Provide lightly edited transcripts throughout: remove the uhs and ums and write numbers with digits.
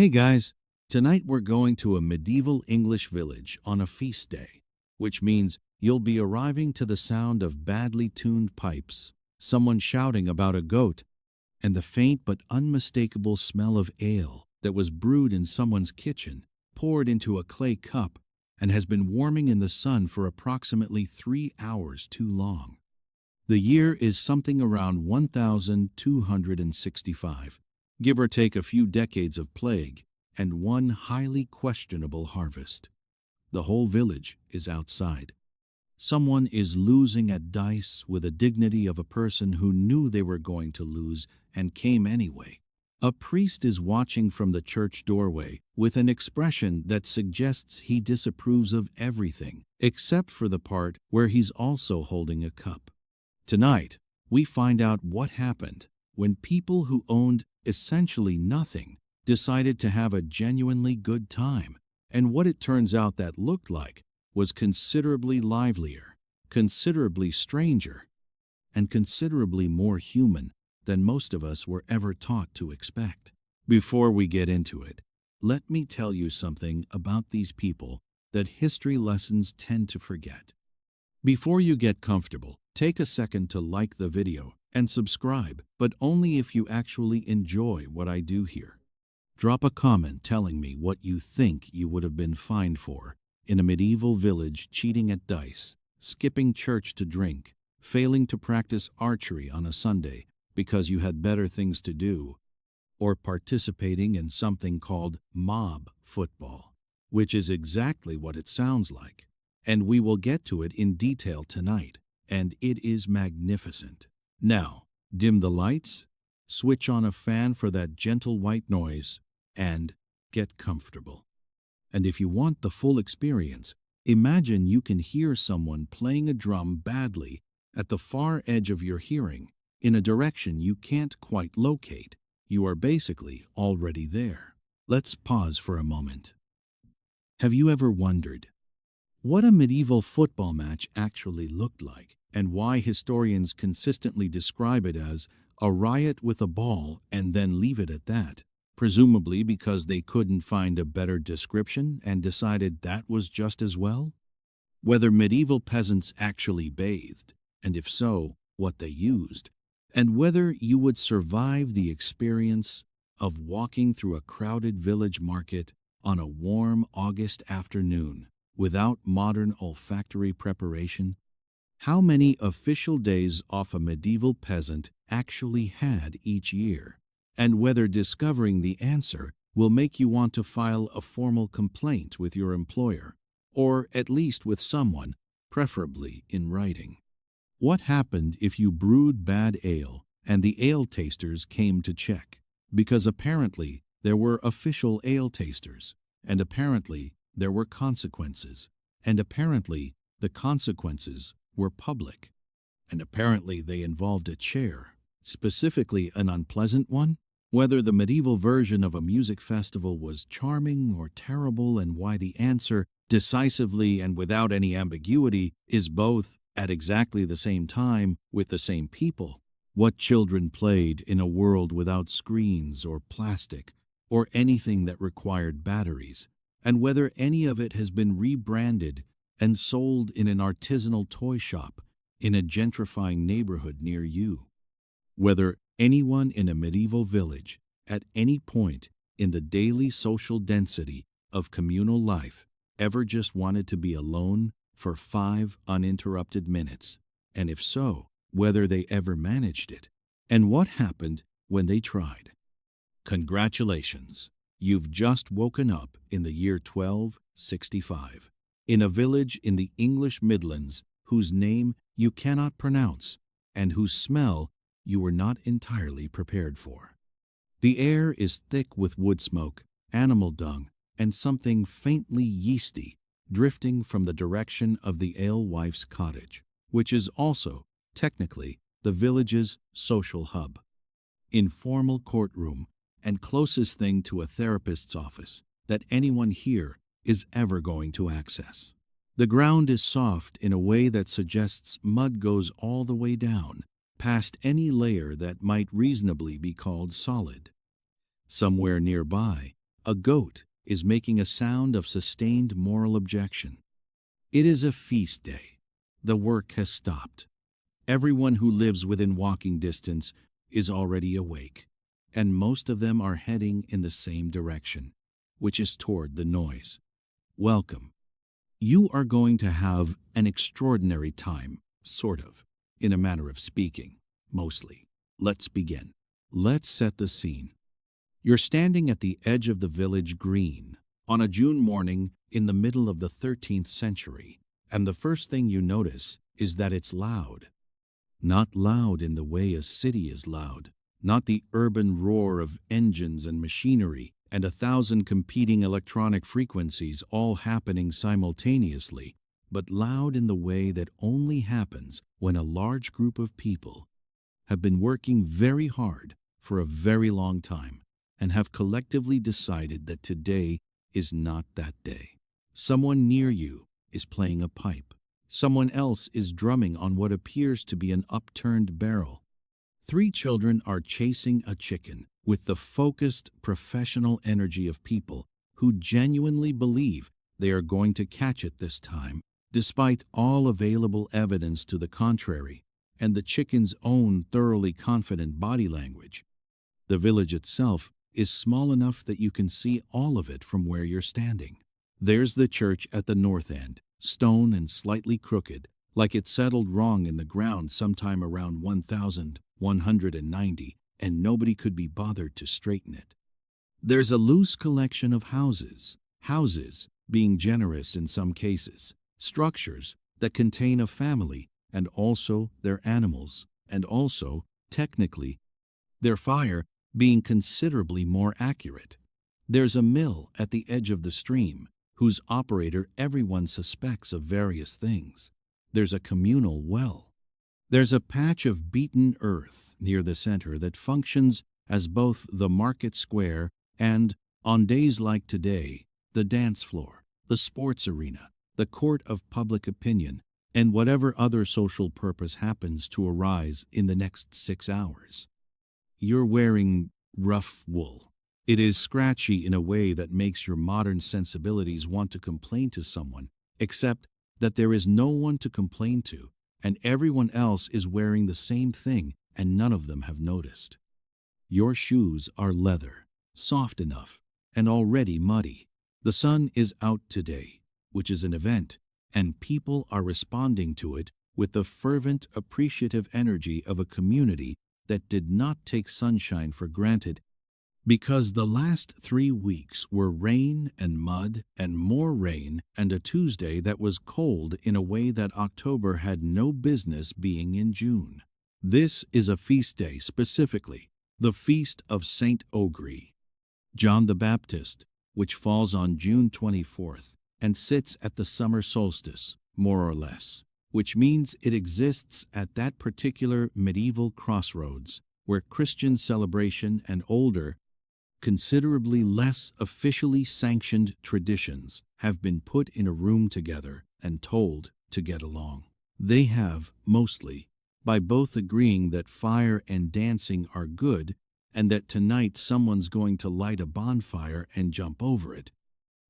Hey guys, tonight we're going to a medieval English village on a feast day, which means you'll be arriving to the sound of badly tuned pipes, someone shouting about a goat, and the faint but unmistakable smell of ale that was brewed in someone's kitchen, poured into a clay cup, and has been warming in the sun for approximately 3 hours too long. The year is something around 1265. Give or take a few decades of plague, and one highly questionable harvest. The whole village is outside. Someone is losing at dice with the dignity of a person who knew they were going to lose and came anyway. A priest is watching from the church doorway with an expression that suggests he disapproves of everything, except for the part where he's also holding a cup. Tonight, we find out what happened when people who owned essentially nothing decided to have a genuinely good time, and what it turns out that looked like was considerably livelier, considerably stranger, and considerably more human than most of us were ever taught to expect. Before we get into it, let me tell you something about these people that history lessons tend to forget. Before you get comfortable, take a second to like the video and subscribe, but only if you actually enjoy what I do here. Drop a comment telling me what you think you would have been fined for in a medieval village, cheating at dice, skipping church to drink, failing to practice archery on a Sunday because you had better things to do, or participating in something called mob football, which is exactly what it sounds like. And we will get to it in detail tonight, and it is magnificent. Now, dim the lights, switch on a fan for that gentle white noise, and get comfortable. And if you want the full experience, imagine you can hear someone playing a drum badly at the far edge of your hearing, in a direction you can't quite locate. You are basically already there. Let's pause for a moment. Have you ever wondered what a medieval football match actually looked like, and why historians consistently describe it as a riot with a ball and then leave it at that, presumably because they couldn't find a better description and decided that was just as well? Whether medieval peasants actually bathed, and if so, what they used, and whether you would survive the experience of walking through a crowded village market on a warm August afternoon without modern olfactory preparation. How many official days off a medieval peasant actually had each year, and whether discovering the answer will make you want to file a formal complaint with your employer, or at least with someone, preferably in writing. What happened if you brewed bad ale and the ale tasters came to check? Because apparently there were official ale tasters, and apparently there were consequences, and apparently the consequences were public, and apparently they involved a chair, specifically an unpleasant one. Whether the medieval version of a music festival was charming or terrible, and why the answer, decisively and without any ambiguity, is both at exactly the same time with the same people. What children played in a world without screens or plastic or anything that required batteries, and whether any of it has been rebranded and sold in an artisanal toy shop in a gentrifying neighborhood near you. Whether anyone in a medieval village at any point in the daily social density of communal life ever just wanted to be alone for 5 uninterrupted minutes, and if so, whether they ever managed it, and what happened when they tried. Congratulations! You've just woken up in the year 1265, in a village in the English Midlands whose name you cannot pronounce and whose smell you were not entirely prepared for. The air is thick with wood smoke, animal dung, and something faintly yeasty drifting from the direction of the alewife's cottage, which is also, technically, the village's social hub. Informal courtroom and closest thing to a therapist's office that anyone here is ever going to access. The ground is soft in a way that suggests mud goes all the way down, past any layer that might reasonably be called solid. Somewhere nearby, A goat is making a sound of sustained moral objection. It is a feast day. The work has stopped. Everyone who lives within walking distance is already awake, and most of them are heading in the same direction, which is toward the noise. Welcome. You are going to have an extraordinary time, sort of, in a manner of speaking, mostly. Let's begin. Let's set the scene. You're standing at the edge of the village green on a June morning in the middle of the 13th century, and the first thing you notice is that it's loud. Not loud in the way a city is loud, not the urban roar of engines and machinery and 1,000 competing electronic frequencies all happening simultaneously, but loud in the way that only happens when a large group of people have been working very hard for a very long time and have collectively decided that today is not that day. Someone near you is playing a pipe. Someone else is drumming on what appears to be an upturned barrel. 3 children are chasing a chicken with the focused, professional energy of people who genuinely believe they are going to catch it this time, despite all available evidence to the contrary and the chicken's own thoroughly confident body language. The village itself is small enough that you can see all of it from where you're standing. There's the church at the north end, stone and slightly crooked, like it settled wrong in the ground sometime around 1190, and nobody could be bothered to straighten it. There's a loose collection of houses being generous in some cases, structures that contain a family and also their animals, and also, technically, their fire being considerably more accurate. There's a mill at the edge of the stream, whose operator everyone suspects of various things. There's a communal well. There's a patch of beaten earth near the center that functions as both the market square and, on days like today, the dance floor, the sports arena, the court of public opinion, and whatever other social purpose happens to arise in the next 6 hours. You're wearing rough wool. It is scratchy in a way that makes your modern sensibilities want to complain to someone, except that there is no one to complain to, and everyone else is wearing the same thing, and none of them have noticed. Your shoes are leather, soft enough, and already muddy. The sun is out today, which is an event, and people are responding to it with the fervent, appreciative energy of a community that did not take sunshine for granted, because the last 3 weeks were rain and mud and more rain and a Tuesday that was cold in a way that October had no business being in June. This is a feast day specifically, the Feast of St. Ogre, John the Baptist, which falls on June 24th and sits at the summer solstice, more or less, which means it exists at that particular medieval crossroads where Christian celebration and older, considerably less officially sanctioned traditions have been put in a room together and told to get along. They have, mostly, by both agreeing that fire and dancing are good and that tonight someone's going to light a bonfire and jump over it,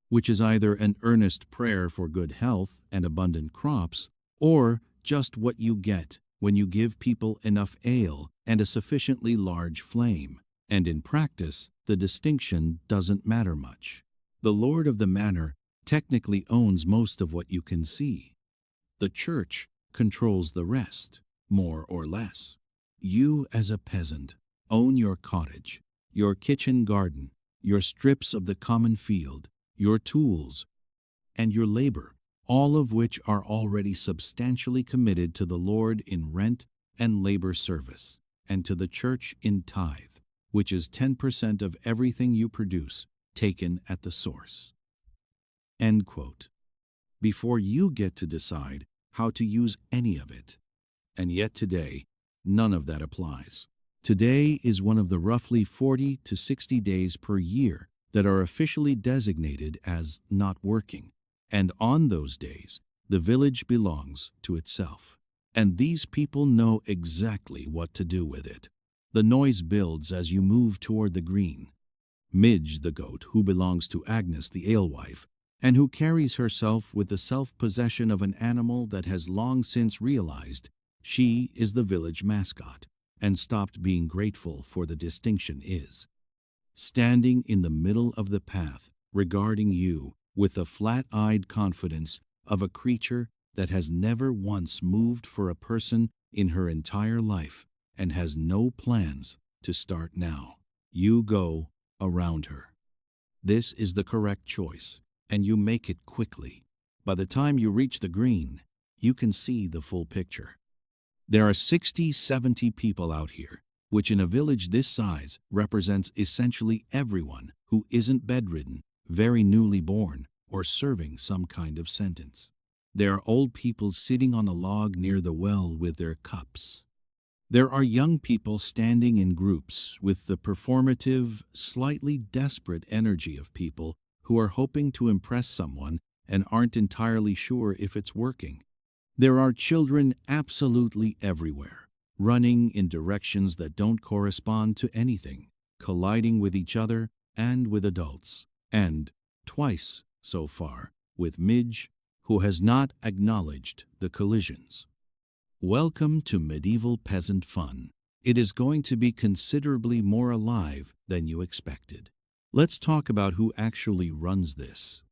which is either an earnest prayer for good health and abundant crops, or just what you get when you give people enough ale and a sufficiently large flame, and in practice, the distinction doesn't matter much. The lord of the manor technically owns most of what you can see. The church controls the rest, more or less. You, as a peasant, own your cottage, your kitchen garden, your strips of the common field, your tools, and your labor, all of which are already substantially committed to the Lord in rent and labor service, and to the church in tithe, which is 10% of everything you produce, taken at the source. End quote. Before you get to decide how to use any of it. And yet today, none of that applies. Today is one of the roughly 40 to 60 days per year that are officially designated as not working, and on those days, the village belongs to itself. And these people know exactly what to do with it. The noise builds as you move toward the green. Midge the goat, who belongs to Agnes the alewife, and who carries herself with the self-possession of an animal that has long since realized she is the village mascot, and stopped being grateful for the distinction is. Standing in the middle of the path, regarding you with the flat-eyed confidence of a creature that has never once moved for a person in her entire life and has no plans to start now. You go around her. This is the correct choice, and you make it quickly. By the time you reach the green, you can see the full picture. There are 60-70 people out here, which in a village this size represents essentially everyone who isn't bedridden, very newly born, or serving some kind of sentence. There are old people sitting on a log near the well with their cups. There are young people standing in groups with the performative, slightly desperate energy of people who are hoping to impress someone and aren't entirely sure if it's working. There are children absolutely everywhere, running in directions that don't correspond to anything, colliding with each other and with adults, and, twice so far, with Midge, who has not acknowledged the collisions. Welcome to medieval peasant fun. It is going to be considerably more alive than you expected. Let's talk about who actually runs this.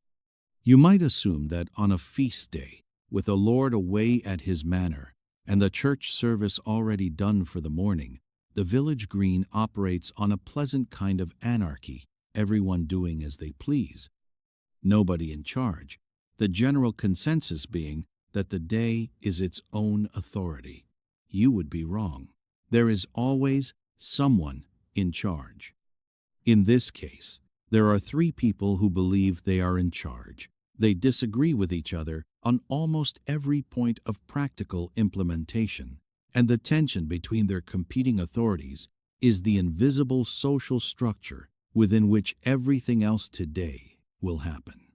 You might assume that on a feast day, with a lord away at his manor, and the church service already done for the morning, the village green operates on a pleasant kind of anarchy, everyone doing as they please. Nobody in charge, the general consensus being that the day is its own authority. You would be wrong. There is always someone in charge. In this case, there are 3 people who believe they are in charge. They disagree with each other on almost every point of practical implementation, and the tension between their competing authorities is the invisible social structure within which everything else today will happen.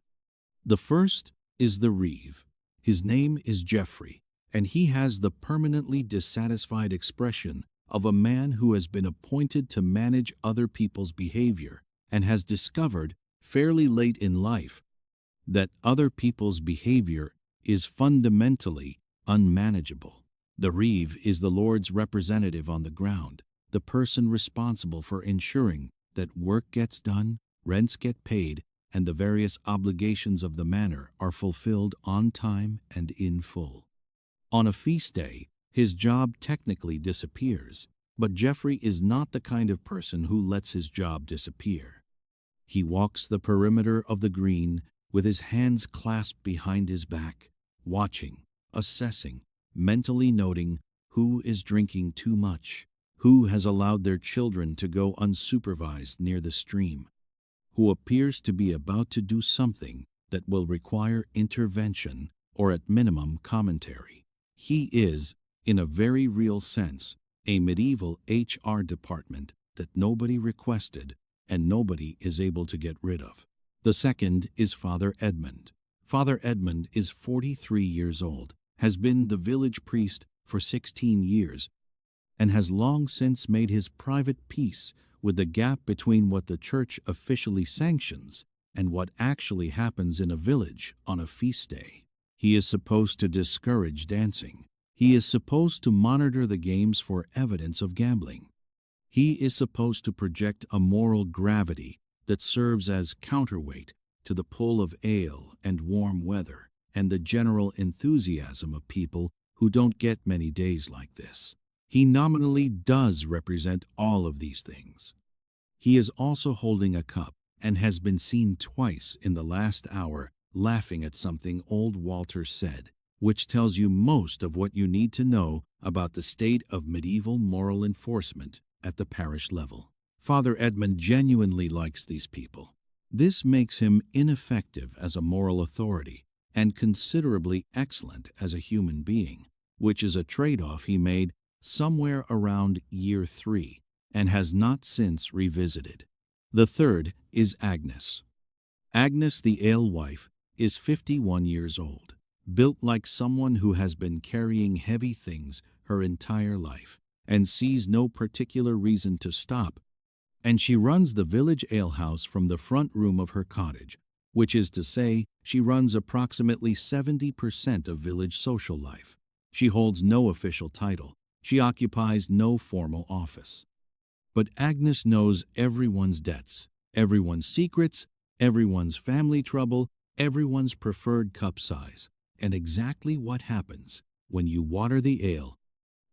The first is the Reeve. His name is Geoffrey, and he has the permanently dissatisfied expression of a man who has been appointed to manage other people's behavior and has discovered, fairly late in life, that other people's behavior is fundamentally unmanageable. The Reeve is the Lord's representative on the ground, the person responsible for ensuring that work gets done, rents get paid, and the various obligations of the manor are fulfilled on time and in full. On a feast day, his job technically disappears, but Geoffrey is not the kind of person who lets his job disappear. He walks the perimeter of the green with his hands clasped behind his back, watching, assessing, mentally noting who is drinking too much, who has allowed their children to go unsupervised near the stream, who appears to be about to do something that will require intervention or at minimum commentary. He is, in a very real sense, a medieval HR department that nobody requested and nobody is able to get rid of. The second is Father Edmund. Father Edmund is 43 years old, has been the village priest for 16 years, and has long since made his private peace with the gap between what the church officially sanctions and what actually happens in a village on a feast day. He is supposed to discourage dancing. He is supposed to monitor the games for evidence of gambling. He is supposed to project a moral gravity that serves as counterweight to the pull of ale and warm weather and the general enthusiasm of people who don't get many days like this. He nominally does represent all of these things. He is also holding a cup and has been seen twice in the last hour laughing at something old Walter said, which tells you most of what you need to know about the state of medieval moral enforcement at the parish level. Father Edmund genuinely likes these people. This makes him ineffective as a moral authority and considerably excellent as a human being, which is a trade-off he made somewhere around year 3 and has not since revisited. The third is Agnes. Agnes the alewife is 51 years old, built like someone who has been carrying heavy things her entire life and sees no particular reason to stop and she runs the village alehouse from the front room of her cottage, which is to say, she runs approximately 70% of village social life. She holds no official title. She occupies no formal office. But Agnes knows everyone's debts, everyone's secrets, everyone's family trouble, everyone's preferred cup size, and exactly what happens when you water the ale.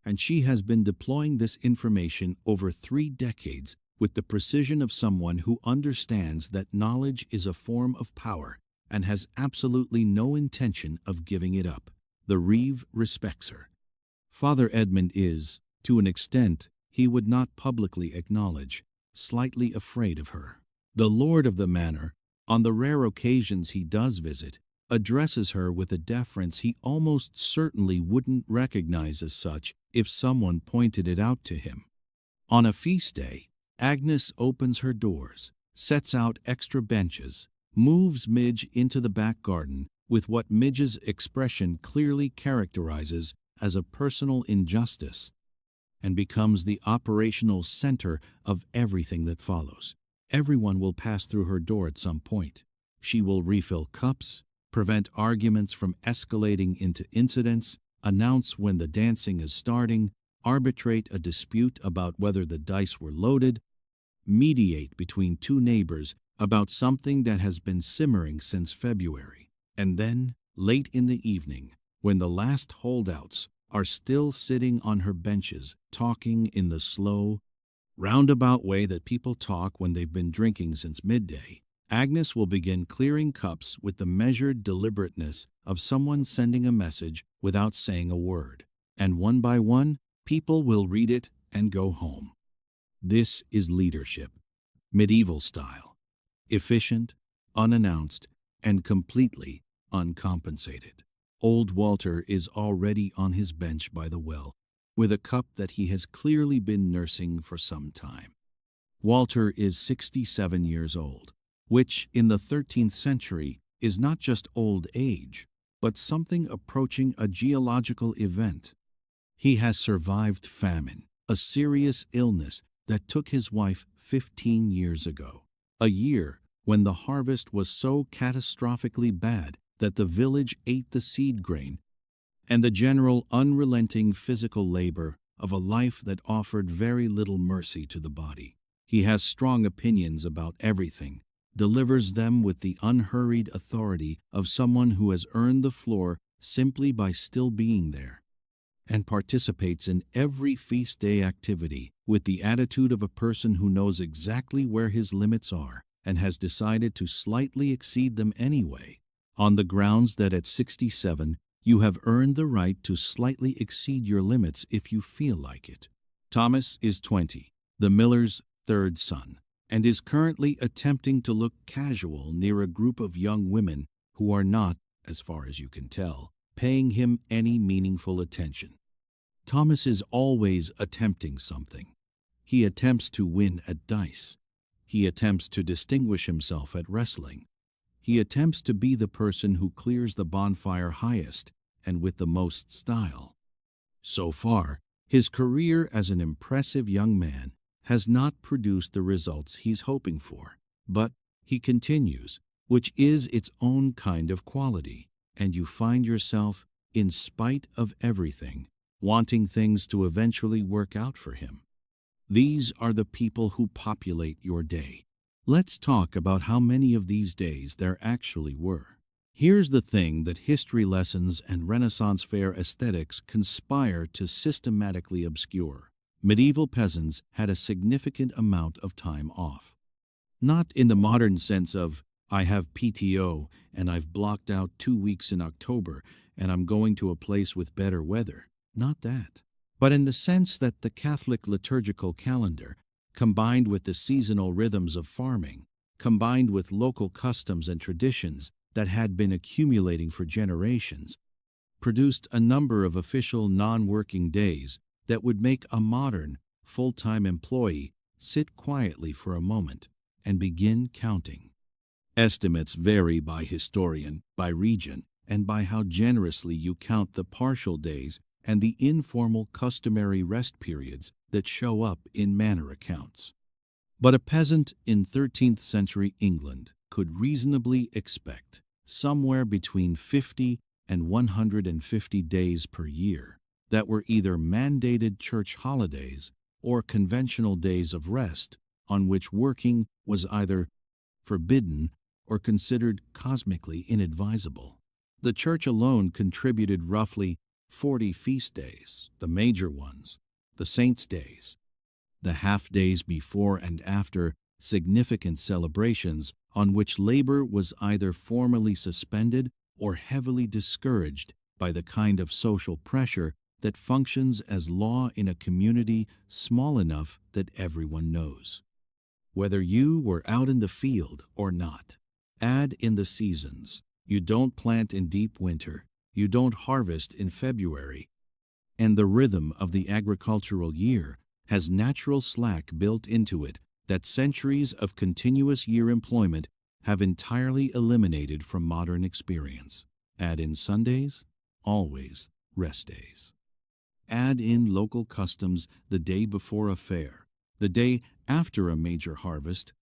And she has been deploying this information over 3 decades with the precision of someone who understands that knowledge is a form of power and has absolutely no intention of giving it up. The Reeve respects her. Father Edmund is, to an extent he would not publicly acknowledge, slightly afraid of her. The lord of the manor, on the rare occasions he does visit, addresses her with a deference he almost certainly wouldn't recognize as such if someone pointed it out to him. On a feast day, Agnes opens her doors, sets out extra benches, moves Midge into the back garden with what Midge's expression clearly characterizes as a personal injustice, and becomes the operational center of everything that follows. Everyone will pass through her door at some point. She will refill cups, prevent arguments from escalating into incidents, announce when the dancing is starting, arbitrate a dispute about whether the dice were loaded, mediate between 2 neighbors about something that has been simmering since February. And then, late in the evening, when the last holdouts are still sitting on her benches, talking in the slow, roundabout way that people talk when they've been drinking since midday, Agnes will begin clearing cups with the measured deliberateness of someone sending a message without saying a word. And one by one, people will read it and go home. This is leadership, medieval style, efficient, unannounced, and completely uncompensated. Old Walter is already on his bench by the well, with a cup that he has clearly been nursing for some time. Walter is 67 years old, which in the 13th century is not just old age, but something approaching a geological event. He has survived famine, a serious illness that took his wife 15 years ago, a year when the harvest was so catastrophically bad that the village ate the seed grain, and the general unrelenting physical labor of a life that offered very little mercy to the body. He has strong opinions about everything, delivers them with the unhurried authority of someone who has earned the floor simply by still being there, and participates in every feast day activity with the attitude of a person who knows exactly where his limits are and has decided to slightly exceed them anyway, on the grounds that at 67 you have earned the right to slightly exceed your limits if you feel like it. Thomas is 20, the miller's 3rd son, and is currently attempting to look casual near a group of young women who are not, as far as you can tell, paying him any meaningful attention. Thomas is always attempting something. He attempts to win at dice. He attempts to distinguish himself at wrestling. He attempts to be the person who clears the bonfire highest and with the most style. So far, his career as an impressive young man has not produced the results he's hoping for, but he continues, which is its own kind of quality, and you find yourself, in spite of everything, wanting things to eventually work out for him. These are the people who populate your day. Let's talk about how many of these days there actually were. Here's the thing that history lessons and Renaissance fair aesthetics conspire to systematically obscure. Medieval peasants had a significant amount of time off. Not in the modern sense of, I have PTO and I've blocked out 2 weeks in October and I'm going to a place with better weather. Not that. But in the sense that the Catholic liturgical calendar, combined with the seasonal rhythms of farming, combined with local customs and traditions that had been accumulating for generations, produced a number of official non-working days that would make a modern, full-time employee sit quietly for a moment and begin counting. Estimates vary by historian, by region, and by how generously you count the partial days and the informal customary rest periods that show up in manor accounts. But a peasant in 13th century England could reasonably expect somewhere between 50 and 150 days per year that were either mandated church holidays or conventional days of rest on which working was either forbidden or considered cosmically inadvisable. The church alone contributed roughly 40 feast days, the major ones, the saints' days, the half-days before and after significant celebrations on which labor was either formally suspended or heavily discouraged by the kind of social pressure that functions as law in a community small enough that everyone knows. Whether you were out in the field or not, add in the seasons. You don't plant in deep winter, you don't harvest in February, and the rhythm of the agricultural year has natural slack built into it that centuries of continuous year employment have entirely eliminated from modern experience. Add in Sundays, always rest days. Add in local customs the day before a fair, the day after a major harvest,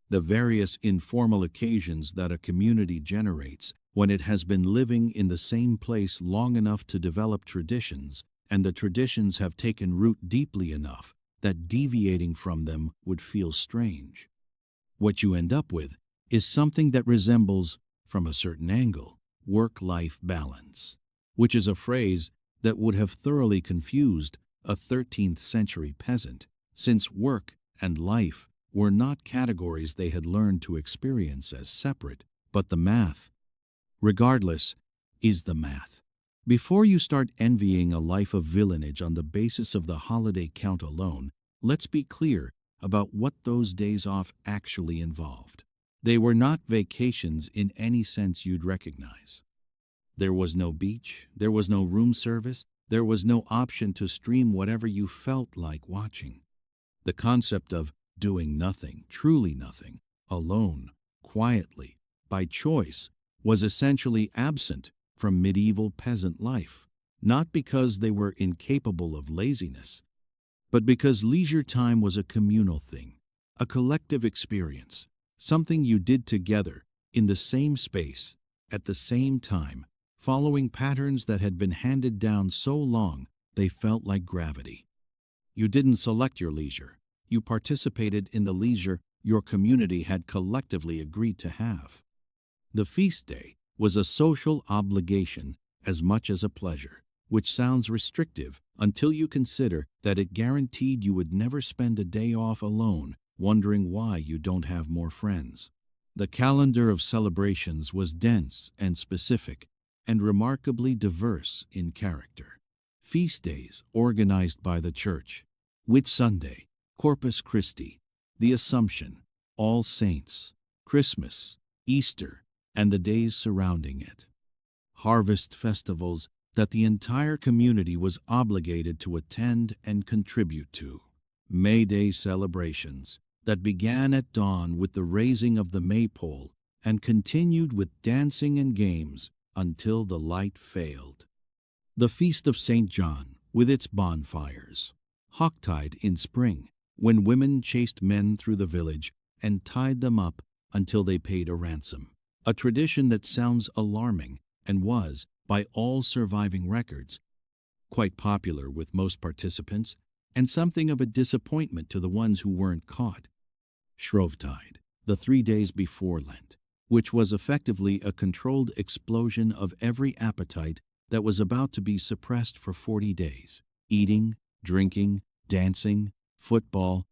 the various informal occasions that a community generates when it has been living in the same place long enough to develop traditions, and the traditions have taken root deeply enough that deviating from them would feel strange. What you end up with is something that resembles, from a certain angle, work-life balance, which is a phrase that would have thoroughly confused a 13th century peasant, since work and life were not categories they had learned to experience as separate, but the math, regardless, is the math. Before you start envying a life of villanage on the basis of the holiday count alone, let's be clear about what those days off actually involved. They were not vacations in any sense you'd recognize. There was no beach, there was no room service, there was no option to stream whatever you felt like watching. The concept of doing nothing, truly nothing, alone, quietly, by choice, was essentially absent from medieval peasant life, not because they were incapable of laziness, but because leisure time was a communal thing, a collective experience, something you did together, in the same space, at the same time, following patterns that had been handed down so long they felt like gravity. You didn't select your leisure. You participated in the leisure your community had collectively agreed to have. The feast day was a social obligation as much as a pleasure, which sounds restrictive until you consider that it guaranteed you would never spend a day off alone, wondering why you don't have more friends. The calendar of celebrations was dense and specific, and remarkably diverse in character. Feast days organized by the church: Whit Sunday, Corpus Christi, the Assumption, All Saints, Christmas, Easter, and the days surrounding it. Harvest festivals that the entire community was obligated to attend and contribute to. May Day celebrations that began at dawn with the raising of the maypole and continued with dancing and games until the light failed. The Feast of St. John, with its bonfires. Hawktide in spring, when women chased men through the village and tied them up until they paid a ransom. A tradition that sounds alarming and was, by all surviving records, quite popular with most participants, and something of a disappointment to the ones who weren't caught. Shrovetide, the 3 days before Lent, which was effectively a controlled explosion of every appetite that was about to be suppressed for 40 days. Eating, drinking, dancing, football,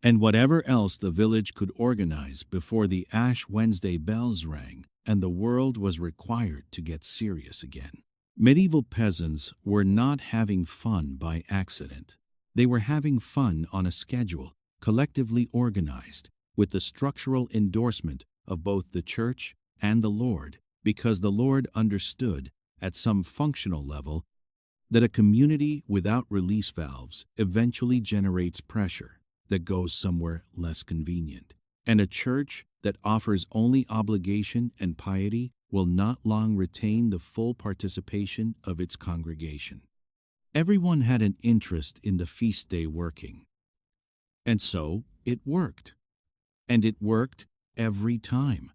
and whatever else the village could organize before the Ash Wednesday bells rang and the world was required to get serious again. Medieval peasants were not having fun by accident. They were having fun on a schedule, collectively organized, with the structural endorsement of both the Church and the Lord, because the Lord understood, at some functional level, that a community without release valves eventually generates pressure that goes somewhere less convenient, and a church that offers only obligation and piety will not long retain the full participation of its congregation. Everyone had an interest in the feast day working, and so it worked. And it worked every time.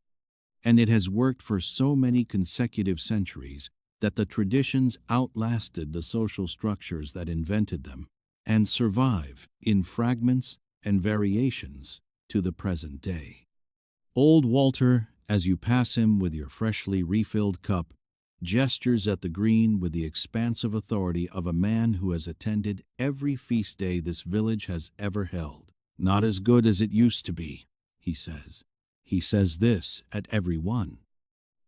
And it has worked for so many consecutive centuries that the traditions outlasted the social structures that invented them and survive in fragments and variations to the present day. Old Walter, as you pass him with your freshly refilled cup, gestures at the green with the expansive authority of a man who has attended every feast day this village has ever held. Not as good as it used to be, he says. He says this at every one.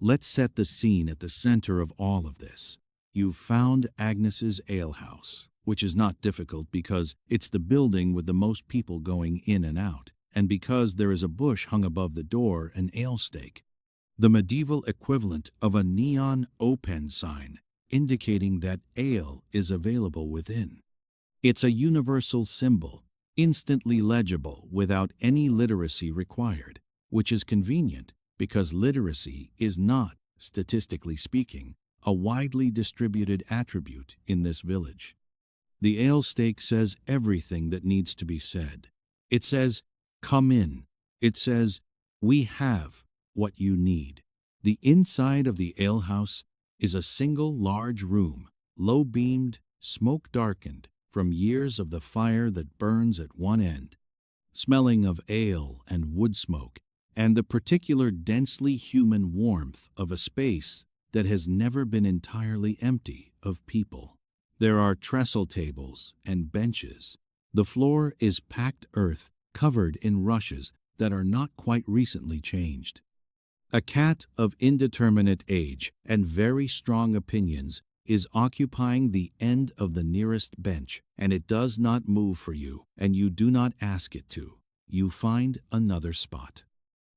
Let's set the scene at the center of all of this. You've found Agnes's alehouse, which is not difficult because it's the building with the most people going in and out, and because there is a bush hung above the door, an ale stake, the medieval equivalent of a neon open sign indicating that ale is available within. It's a universal symbol, instantly legible without any literacy required, which is convenient because literacy is not, statistically speaking, a widely distributed attribute in this village. The ale stake says everything that needs to be said. It says, "Come in." It says, "We have what you need." The inside of the alehouse is a single large room, low-beamed, smoke-darkened from years of the fire that burns at one end, smelling of ale and wood smoke, and the particular densely human warmth of a space that has never been entirely empty of people. There are trestle tables and benches. The floor is packed earth covered in rushes that are not quite recently changed. A cat of indeterminate age and very strong opinions is occupying the end of the nearest bench, and it does not move for you, and you do not ask it to. You find another spot.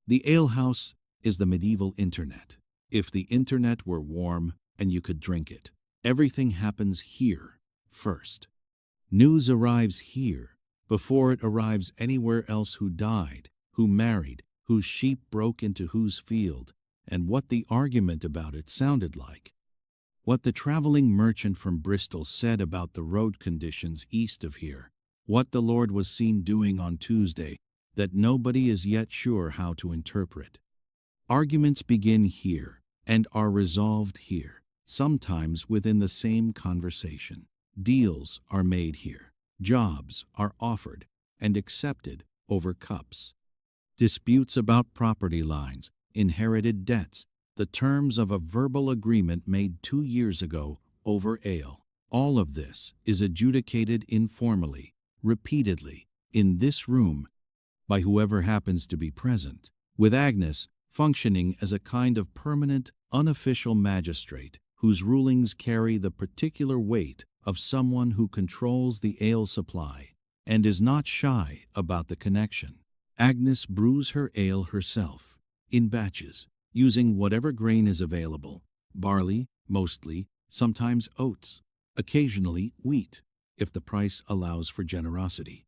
The alehouse is the medieval internet. If the internet were warm and you could drink it, everything happens here first. News arrives here before it arrives anywhere else: who died, who married, whose sheep broke into whose field, and what the argument about it sounded like. What the traveling merchant from Bristol said about the road conditions east of here. What the Lord was seen doing on Tuesday that nobody is yet sure how to interpret. Arguments begin here and are resolved here, sometimes within the same conversation. Deals are made here. Jobs are offered and accepted over cups. Disputes about property lines, inherited debts, the terms of a verbal agreement made 2 years ago over ale. All of this is adjudicated informally, repeatedly, in this room, by whoever happens to be present, with Agnes functioning as a kind of permanent, unofficial magistrate whose rulings carry the particular weight of someone who controls the ale supply and is not shy about the connection. Agnes brews her ale herself, in batches, using whatever grain is available: barley, mostly, sometimes oats, occasionally wheat, if the price allows for generosity.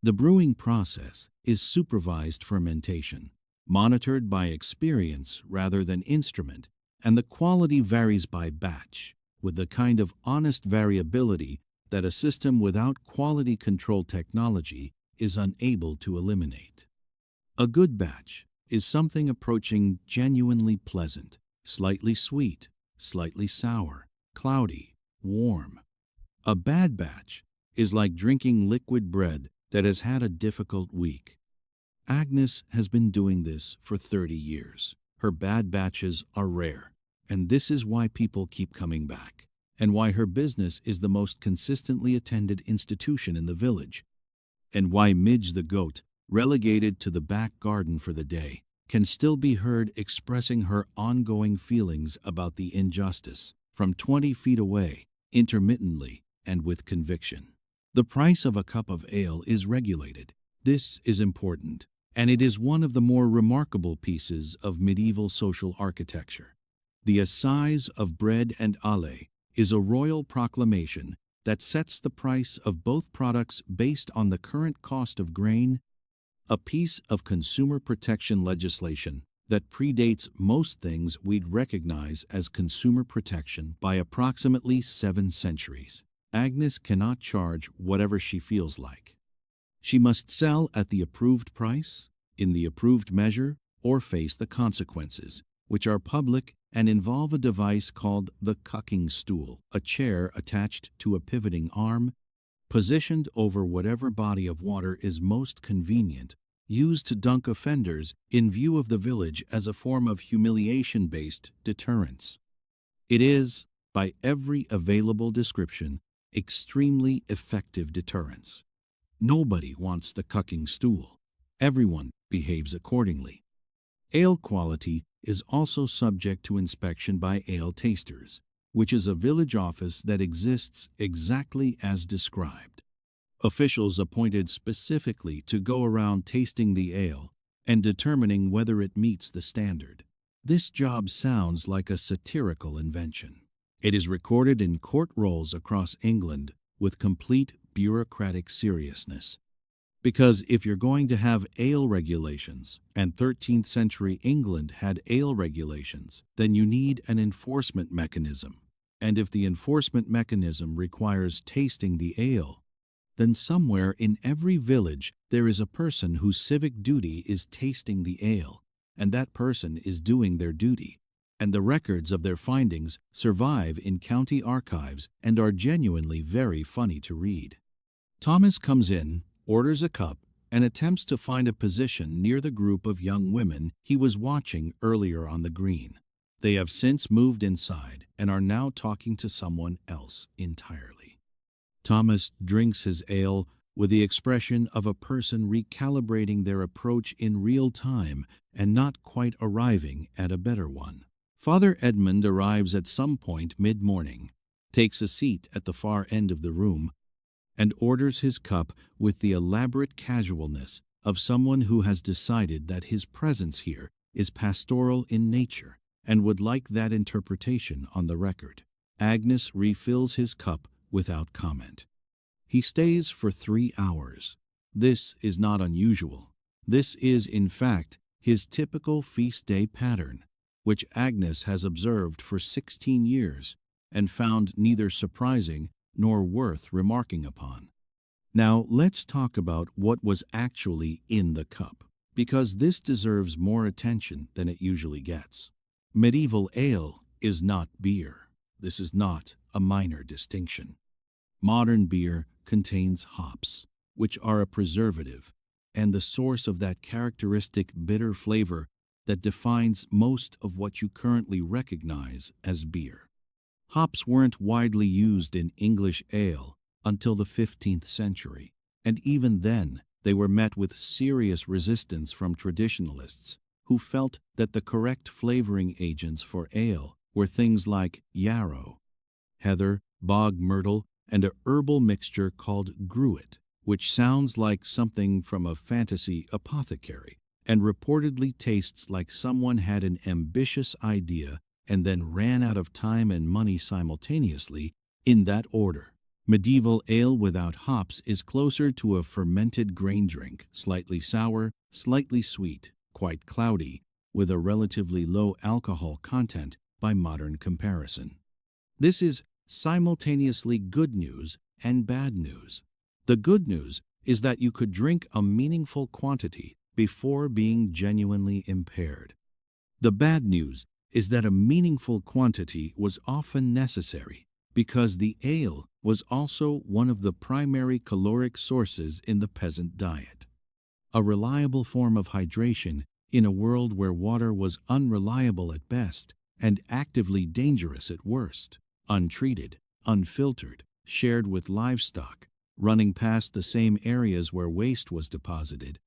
The brewing process is supervised fermentation, monitored by experience rather than instrument, and the quality varies by batch, with the kind of honest variability that a system without quality control technology is unable to eliminate. A good batch is something approaching genuinely pleasant, slightly sweet, slightly sour, cloudy, warm. A bad batch is like drinking liquid bread that has had a difficult week. Agnes has been doing this for 30 years. Her bad batches are rare, and this is why people keep coming back, and why her business is the most consistently attended institution in the village, and why Midge the goat, relegated to the back garden for the day, can still be heard expressing her ongoing feelings about the injustice from 20 feet away, intermittently and with conviction. The price of a cup of ale is regulated. This is important, and it is one of the more remarkable pieces of medieval social architecture. The assize of bread and ale is a royal proclamation that sets the price of both products based on the current cost of grain, a piece of consumer protection legislation that predates most things we'd recognize as consumer protection by approximately 7 centuries. Agnes cannot charge whatever she feels like. She must sell at the approved price, in the approved measure, or face the consequences, which are public and involve a device called the cucking stool, a chair attached to a pivoting arm, positioned over whatever body of water is most convenient, used to dunk offenders in view of the village as a form of humiliation-based deterrence. It is, by every available description, extremely effective deterrence. Nobody wants the cucking stool. Everyone behaves accordingly. Ale quality is also subject to inspection by ale tasters, which is a village office that exists exactly as described. Officials appointed specifically to go around tasting the ale and determining whether it meets the standard. This job sounds like a satirical invention. It is recorded in court rolls across England with complete bureaucratic seriousness. Because if you're going to have ale regulations, and 13th century England had ale regulations, then you need an enforcement mechanism. And if the enforcement mechanism requires tasting the ale, then somewhere in every village there is a person whose civic duty is tasting the ale, and that person is doing their duty. And the records of their findings survive in county archives and are genuinely very funny to read. Thomas comes in, orders a cup, and attempts to find a position near the group of young women he was watching earlier on the green. They have since moved inside and are now talking to someone else entirely. Thomas drinks his ale with the expression of a person recalibrating their approach in real time and not quite arriving at a better one. Father Edmund arrives at some point mid-morning, takes a seat at the far end of the room, and orders his cup with the elaborate casualness of someone who has decided that his presence here is pastoral in nature and would like that interpretation on the record. Agnes refills his cup without comment. He stays for 3 hours. This is not unusual. This is, in fact, his typical feast day pattern, which Agnes has observed for 16 years and found neither surprising nor worth remarking upon. Now let's talk about what was actually in the cup, because this deserves more attention than it usually gets. Medieval ale is not beer. This is not a minor distinction. Modern beer contains hops, which are a preservative and the source of that characteristic bitter flavor that defines most of what you currently recognize as beer. Hops weren't widely used in English ale until the 15th century, and even then they were met with serious resistance from traditionalists who felt that the correct flavoring agents for ale were things like yarrow, heather, bog myrtle, and a herbal mixture called gruit, which sounds like something from a fantasy apothecary and reportedly tastes like someone had an ambitious idea and then ran out of time and money simultaneously in that order. Medieval ale without hops is closer to a fermented grain drink, slightly sour, slightly sweet, quite cloudy, with a relatively low alcohol content by modern comparison. This is simultaneously good news and bad news. The good news is that you could drink a meaningful quantity before being genuinely impaired. The bad news is that a meaningful quantity was often necessary because the ale was also one of the primary caloric sources in the peasant diet. A reliable form of hydration in a world where water was unreliable at best and actively dangerous at worst, untreated, unfiltered, shared with livestock, running past the same areas where waste was deposited,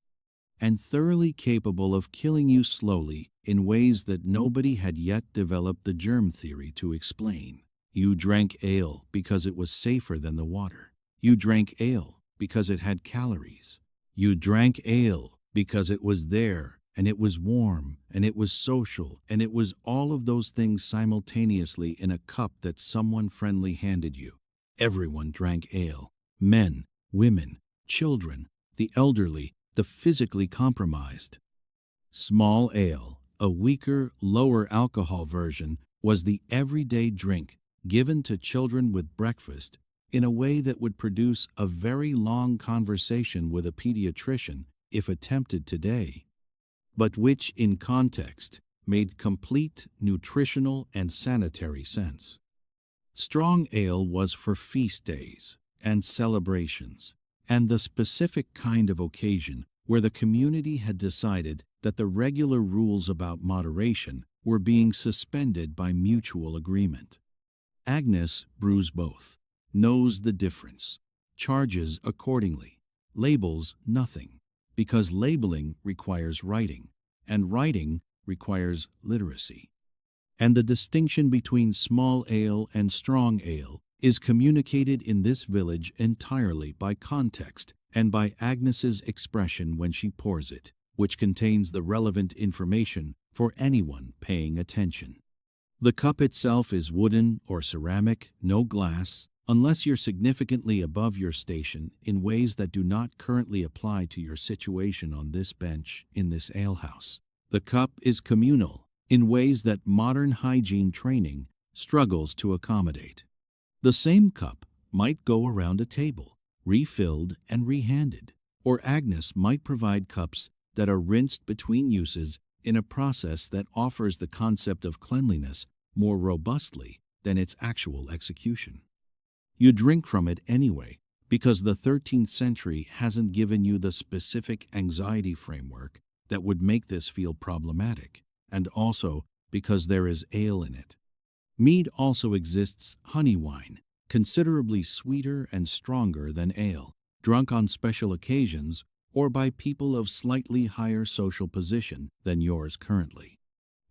and thoroughly capable of killing you slowly in ways that nobody had yet developed the germ theory to explain. You drank ale because it was safer than the water. You drank ale because it had calories. You drank ale because it was there, and it was warm, and it was social, and it was all of those things simultaneously in a cup that someone friendly handed you. Everyone drank ale. Men, women, children, the elderly, the physically compromised. Small ale, a weaker, lower alcohol version, was the everyday drink given to children with breakfast in a way that would produce a very long conversation with a pediatrician if attempted today, but which, in context, made complete nutritional and sanitary sense. Strong ale was for feast days and celebrations, and the specific kind of occasion where the community had decided that the regular rules about moderation were being suspended by mutual agreement. Agnes brews both, knows the difference, charges accordingly, labels nothing, because labeling requires writing, and writing requires literacy. And the distinction between small ale and strong ale is communicated in this village entirely by context and by Agnes's expression when she pours it, which contains the relevant information for anyone paying attention. The cup itself is wooden or ceramic, no glass, unless you're significantly above your station in ways that do not currently apply to your situation on this bench in this alehouse. The cup is communal in ways that modern hygiene training struggles to accommodate. The same cup might go around a table, refilled and rehanded, or Agnes might provide cups that are rinsed between uses in a process that offers the concept of cleanliness more robustly than its actual execution. You drink from it anyway because the 13th century hasn't given you the specific anxiety framework that would make this feel problematic, and also because there is ale in it. Mead also exists honey wine, considerably sweeter and stronger than ale, drunk on special occasions or by people of slightly higher social position than yours currently.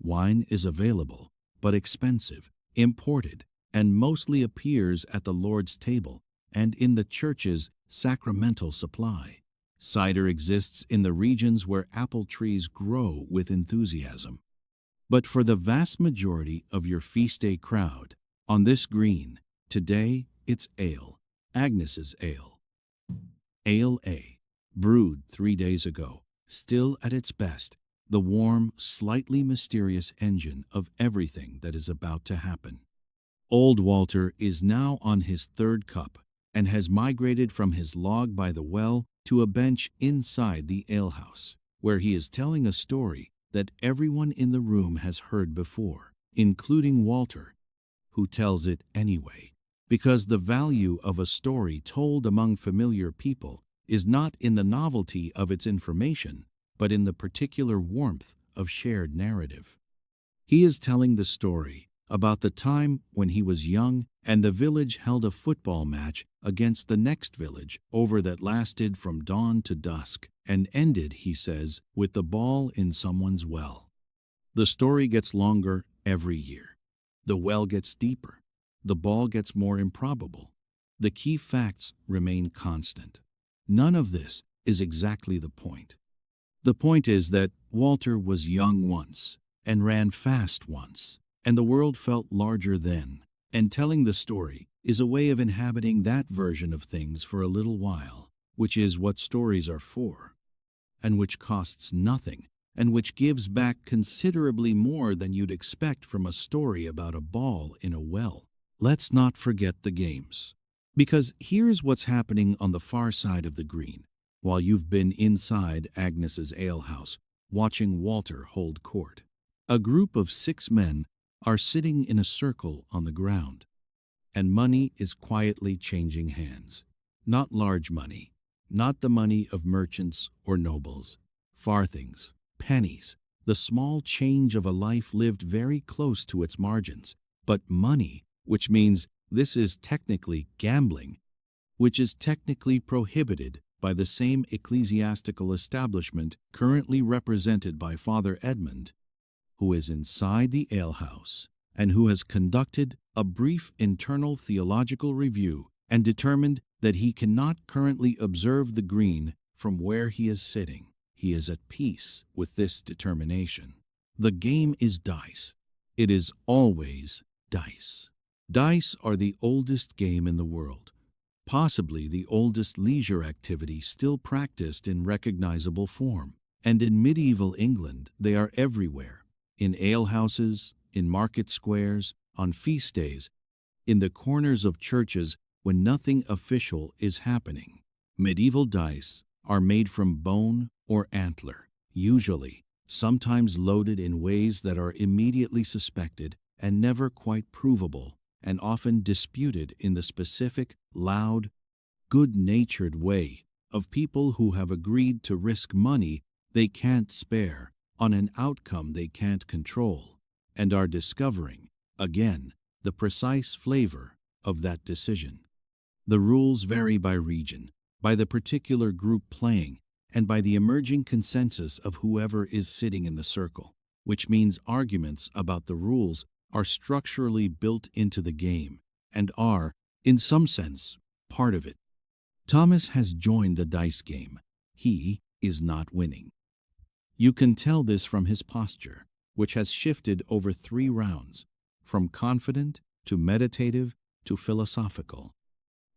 Wine is available, but expensive, imported, and mostly appears at the Lord's table and in the church's sacramental supply. Cider exists in the regions where apple trees grow with enthusiasm. But for the vast majority of your feast day crowd, on this green, today it's ale, Agnes's ale. Ale A, brewed 3 days ago, still at its best, the warm, slightly mysterious engine of everything that is about to happen. Old Walter is now on his 3rd cup and has migrated from his log by the well to a bench inside the alehouse, where he is telling a story that everyone in the room has heard before, including Walter, who tells it anyway, because the value of a story told among familiar people is not in the novelty of its information, but in the particular warmth of shared narrative. He is telling the story about the time when he was young and the village held a football match against the next village over that lasted from dawn to dusk and ended, he says, with the ball in someone's well. The story gets longer every year. The well gets deeper. The ball gets more improbable. The key facts remain constant. None of this is exactly the point. The point is that Walter was young once and ran fast once, and the world felt larger then, and telling the story is a way of inhabiting that version of things for a little while, which is what stories are for, and which costs nothing, and which gives back considerably more than you'd expect from a story about a ball in a well. Let's not forget the games, because here's what's happening on the far side of the green, while you've been inside Agnes's alehouse, watching Walter hold court. A group of 6 men are sitting in a circle on the ground, and money is quietly changing hands. Not large money, not the money of merchants or nobles, farthings, pennies, the small change of a life lived very close to its margins, but money, which means this is technically gambling, which is technically prohibited by the same ecclesiastical establishment currently represented by Father Edmund, who is inside the alehouse and who has conducted a brief internal theological review and determined that he cannot currently observe the green from where he is sitting. He is at peace with this determination. The game is dice. It is always dice. Dice are the oldest game in the world, possibly the oldest leisure activity still practiced in recognizable form. And in medieval England, they are everywhere, in alehouses, in market squares, on feast days, in the corners of churches, when nothing official is happening. Medieval dice are made from bone or antler, usually, sometimes loaded in ways that are immediately suspected and never quite provable, and often disputed in the specific, loud, good-natured way of people who have agreed to risk money they can't spare on an outcome they can't control, and are discovering, again, the precise flavor of that decision. The rules vary by region, by the particular group playing, and by the emerging consensus of whoever is sitting in the circle, which means arguments about the rules are structurally built into the game and are, in some sense, part of it. Thomas has joined the dice game. He is not winning. You can tell this from his posture, which has shifted over 3 rounds, from confident to meditative to philosophical,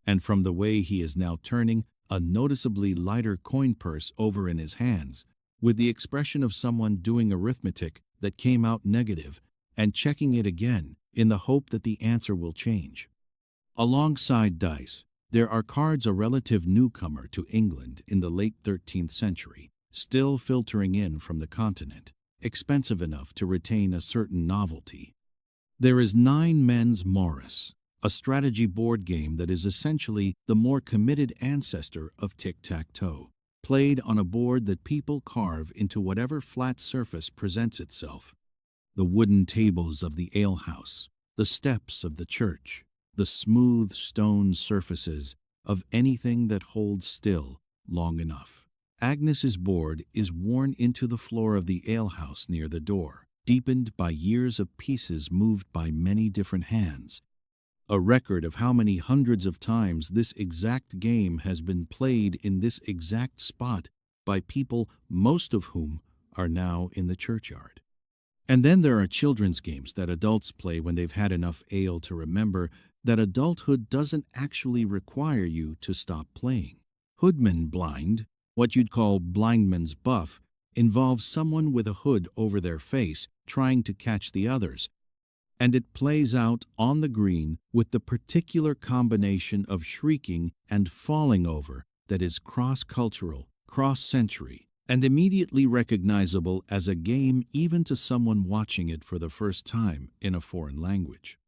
and from the way he is now turning a noticeably lighter coin purse over in his hands, with the expression of someone doing arithmetic that came out negative and checking it again in the hope that the answer will change. Alongside dice, there are cards, a relative newcomer to England in the late 13th century, still filtering in from the continent, expensive enough to retain a certain novelty. There is 9 Men's Morris, a strategy board game that is essentially the more committed ancestor of tic-tac-toe, played on a board that people carve into whatever flat surface presents itself. The wooden tables of the alehouse, the steps of the church, the smooth stone surfaces of anything that holds still long enough. Agnes's board is worn into the floor of the alehouse near the door, deepened by years of pieces moved by many different hands. A record of how many hundreds of times this exact game has been played in this exact spot by people, most of whom are now in the churchyard. And then there are children's games that adults play when they've had enough ale to remember that adulthood doesn't actually require you to stop playing. Hoodman blind, what you'd call blindman's buff, involves someone with a hood over their face trying to catch the others, and it plays out on the green with the particular combination of shrieking and falling over that is cross-cultural, cross-century, and immediately recognizable as a game even to someone watching it for the first time in a foreign language.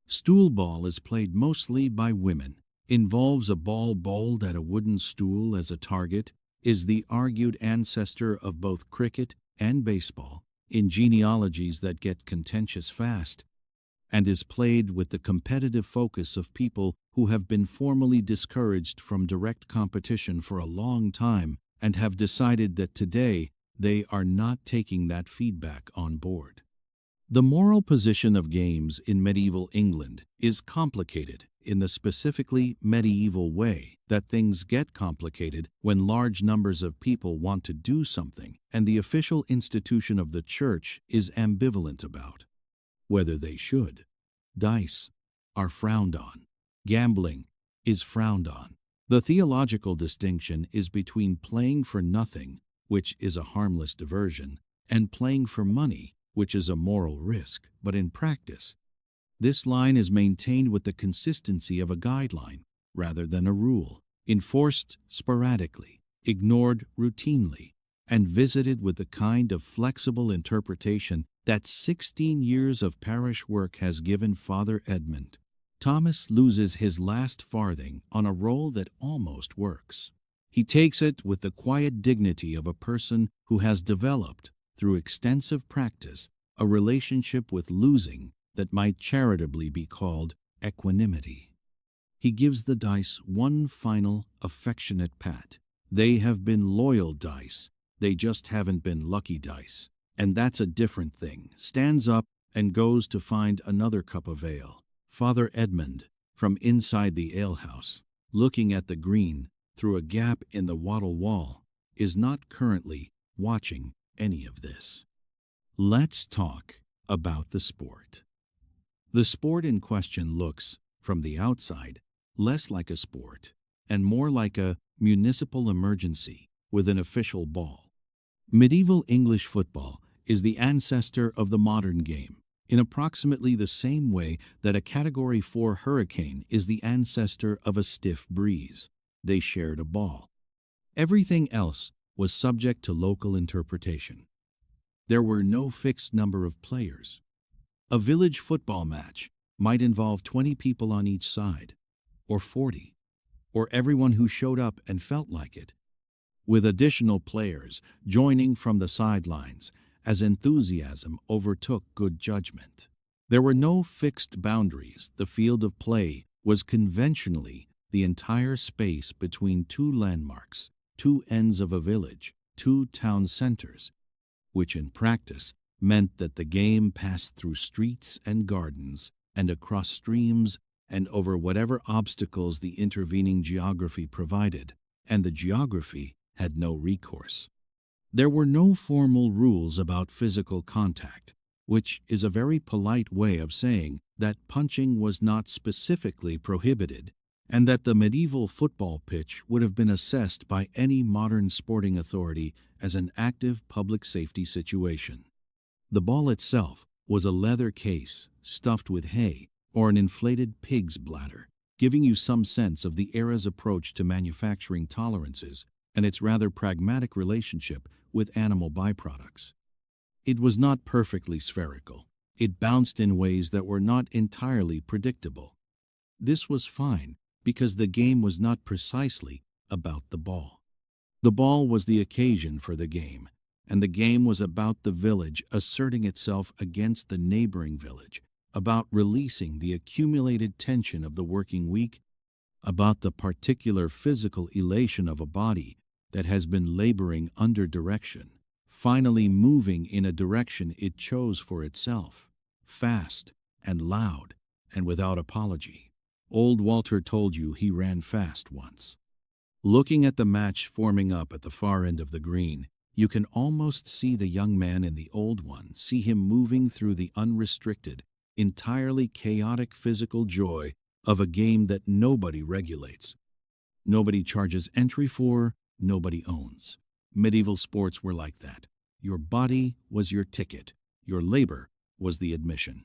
Stool ball is played mostly by women, involves a ball bowled at a wooden stool as a target, is the argued ancestor of both cricket and baseball, in genealogies that get contentious fast, and is played with the competitive focus of people who have been formally discouraged from direct competition for a long time and have decided that today they are not taking that feedback on board. The moral position of games in medieval England is complicated in the specifically medieval way that things get complicated when large numbers of people want to do something and the official institution of the church is ambivalent about whether they should. Dice are frowned on. Gambling is frowned on. The theological distinction is between playing for nothing, which is a harmless diversion, and playing for money, which is a moral risk, but in practice, this line is maintained with the consistency of a guideline rather than a rule, enforced sporadically, ignored routinely, and visited with the kind of flexible interpretation that 16 years of parish work has given Father Edmund. Thomas loses his last farthing on a roll that almost works. He takes it with the quiet dignity of a person who has developed, through extensive practice, a relationship with losing that might charitably be called equanimity. He gives the dice one final, affectionate pat. They have been loyal dice, they just haven't been lucky dice. And that's a different thing. Stands up and goes to find another cup of ale. Father Edmund, from inside the alehouse, looking at the green through a gap in the wattle wall, is not currently watching any of this. Let's talk about the sport. The sport in question looks, from the outside, less like a sport and more like a municipal emergency with an official ball. Medieval English football is the ancestor of the modern game. in approximately the same way that a Category 4 hurricane is the ancestor of a stiff breeze. They shared a ball. Everything else was subject to local interpretation. There were no fixed number of players. A village football match might involve 20 people on each side, or 40, or everyone who showed up and felt like it, with additional players joining from the sidelines as enthusiasm overtook good judgment. There were no fixed boundaries. The field of play was conventionally the entire space between two landmarks, two ends of a village, two town centers, which in practice meant that the game passed through streets and gardens and across streams and over whatever obstacles the intervening geography provided, and the geography had no recourse. There were no formal rules about physical contact, which is a very polite way of saying that punching was not specifically prohibited, and that the medieval football pitch would have been assessed by any modern sporting authority as an active public safety situation. The ball itself was a leather case stuffed with hay or an inflated pig's bladder, giving you some sense of the era's approach to manufacturing tolerances and its rather pragmatic relationship with animal byproducts. It was not perfectly spherical. It bounced in ways that were not entirely predictable. This was fine because the game was not precisely about the ball. The ball was the occasion for the game, and the game was about the village asserting itself against the neighboring village, about releasing the accumulated tension of the working week, about the particular physical elation of a body that has been laboring under direction, finally moving in a direction it chose for itself, fast and loud and without apology. Old Walter told you he ran fast once. Looking at the match forming up at the far end of the green, you can almost see the young man in the old one, see him moving through the unrestricted, entirely chaotic physical joy of a game that nobody regulates. Nobody charges entry for, nobody owns. Medieval sports were like that. Your body was your ticket. Your labor was the admission.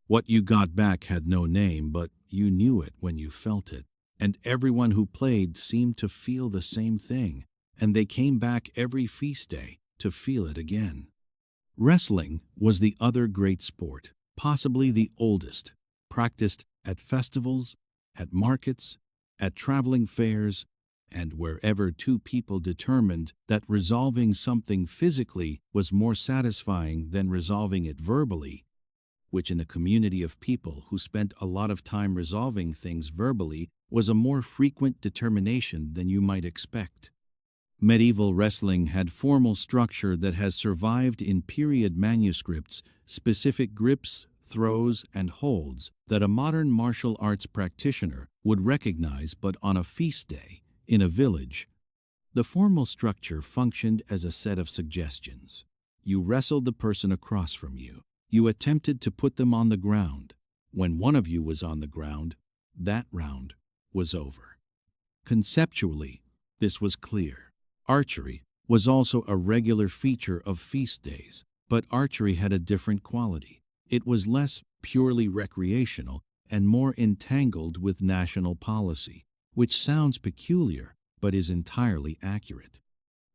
What you got back had no name, but you knew it when you felt it. And everyone who played seemed to feel the same thing, and they came back every feast day to feel it again. Wrestling was the other great sport, possibly the oldest, practiced at festivals, at markets, at traveling fairs, and wherever two people determined that resolving something physically was more satisfying than resolving it verbally, which in a community of people who spent a lot of time resolving things verbally was a more frequent determination than you might expect. Medieval wrestling had formal structure that has survived in period manuscripts, specific grips, throws, and holds that a modern martial arts practitioner would recognize, but on a feast day, in a village. The formal structure functioned as a set of suggestions. You wrestled the person across from you. You attempted to put them on the ground. When one of you was on the ground, that round was over. Conceptually, this was clear. Archery was also a regular feature of feast days, but archery had a different quality. It was less purely recreational and more entangled with national policy, which sounds peculiar but is entirely accurate.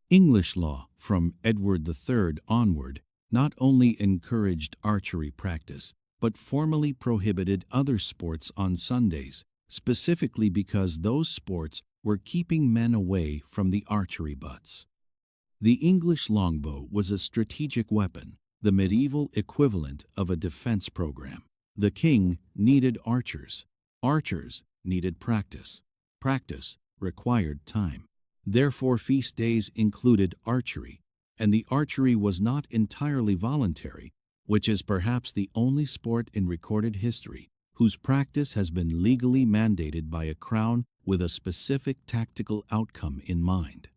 English law, from Edward III onward, not only encouraged archery practice, but formally prohibited other sports on Sundays, specifically because those sports were keeping men away from the archery butts. The English longbow was a strategic weapon, the medieval equivalent of a defense program. The king needed archers. Archers needed practice. Practice required time. Therefore, feast days included archery, and the archery was not entirely voluntary, which is perhaps the only sport in recorded history whose practice has been legally mandated by a crown with a specific tactical outcome in mind.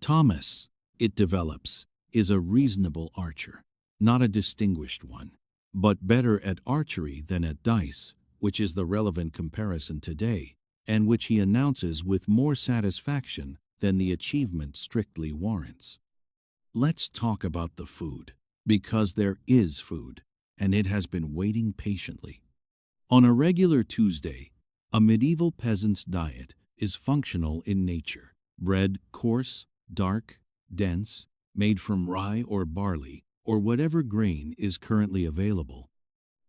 Thomas, it develops, is a reasonable archer, not a distinguished one, but better at archery than at dice, which is the relevant comparison today, and which he announces with more satisfaction than the achievement strictly warrants. Let's talk about the food, because there is food. and it has been waiting patiently. On a regular Tuesday, a medieval peasant's diet is functional in nature. Bread coarse, dark, dense, made from rye or barley, or whatever grain is currently available.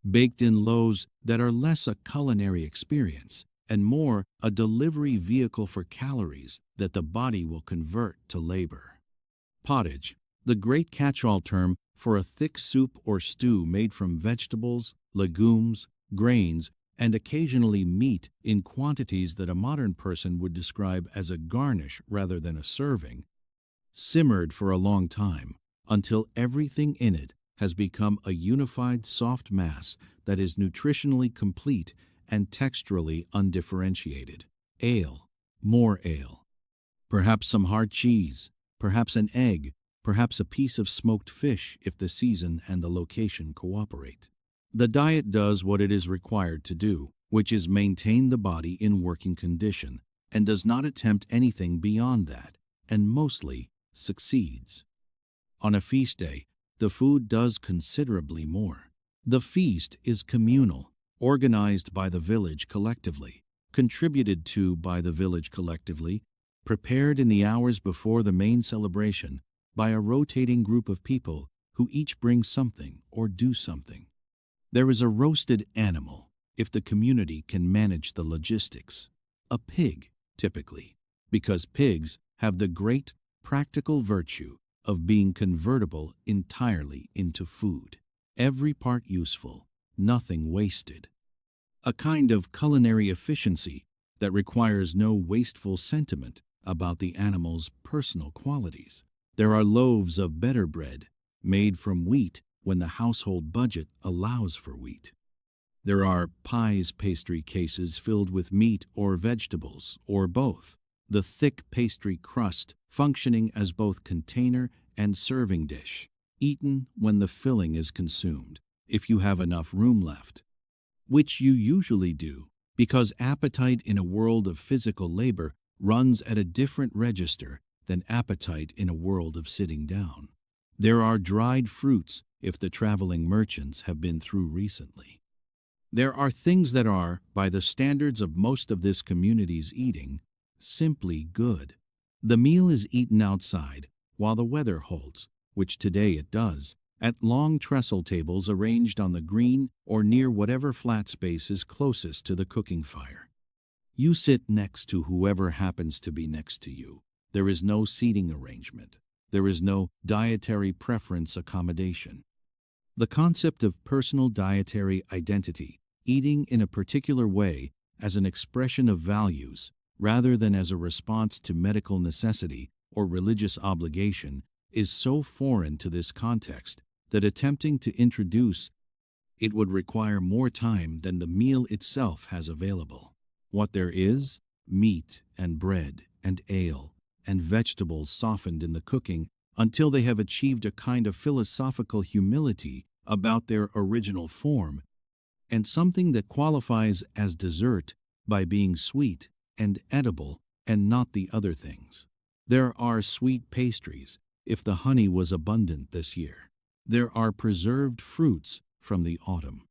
Baked in loaves that are less a culinary experience and more a delivery vehicle for calories that the body will convert to labor. Pottage, the great catch-all term for a thick soup or stew made from vegetables, legumes, grains, and occasionally meat in quantities that a modern person would describe as a garnish rather than a serving, simmered for a long time until everything in it has become a unified soft mass that is nutritionally complete and texturally undifferentiated. Ale, more ale. Perhaps some hard cheese, perhaps an egg, perhaps a piece of smoked fish if the season and the location cooperate. The diet does what it is required to do, which is maintain the body in working condition, and does not attempt anything beyond that, and mostly succeeds. On a feast day, the food does considerably more. The feast is communal, organized by the village collectively, contributed to by the village collectively, prepared in the hours before the main celebration by a rotating group of people who each bring something or do something. There is a roasted animal, if the community can manage the logistics. A pig, typically, because pigs have the great practical virtue of being convertible entirely into food. Every part useful, nothing wasted. A kind of culinary efficiency that requires no wasteful sentiment about the animal's personal qualities. There are loaves of better bread, made from wheat when the household budget allows for wheat. There are pies pastry cases filled with meat or vegetables, or both, the thick pastry crust functioning as both container and serving dish, eaten when the filling is consumed, if you have enough room left, which you usually do, because appetite in a world of physical labor runs at a different register than appetite in a world of sitting down. There are dried fruits if the traveling merchants have been through recently. There are things that are, by the standards of most of this community's eating, simply good. The meal is eaten outside while the weather holds, which today it does, at long trestle tables arranged on the green or near whatever flat space is closest to the cooking fire. You sit next to whoever happens to be next to you. There is no seating arrangement. There is no dietary preference accommodation. The concept of personal dietary identity, eating in a particular way as an expression of values rather than as a response to medical necessity or religious obligation, is so foreign to this context that attempting to introduce it would require more time than the meal itself has available. What there is, meat and bread and ale and vegetables softened in the cooking until they have achieved a kind of philosophical humility about their original form, and something that qualifies as dessert by being sweet and edible and not the other things. There are sweet pastries if the honey was abundant this year. There are preserved fruits from the autumn.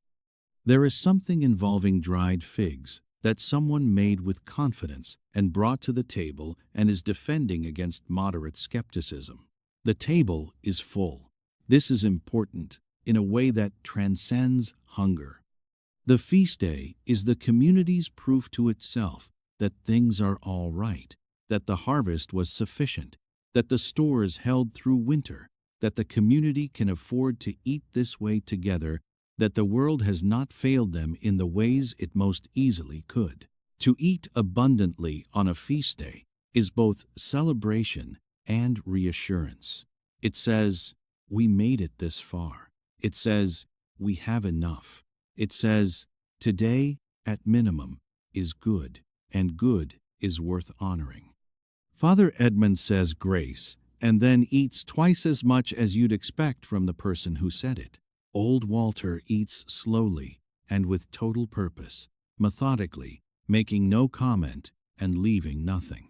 There is something involving dried figs that someone made with confidence and brought to the table and is defending against moderate skepticism. The table is full. This is important in a way that transcends hunger. The feast day is the community's proof to itself that things are all right, that the harvest was sufficient, that the stores held through winter, that the community can afford to eat this way together, that the world has not failed them in the ways it most easily could. To eat abundantly on a feast day is both celebration and reassurance. It says, we made it this far. It says, we have enough. It says, today, at minimum, is good, and good is worth honoring. Father Edmund says grace, and then eats twice as much as you'd expect from the person who said it. Old Walter eats slowly and with total purpose, methodically, making no comment and leaving nothing.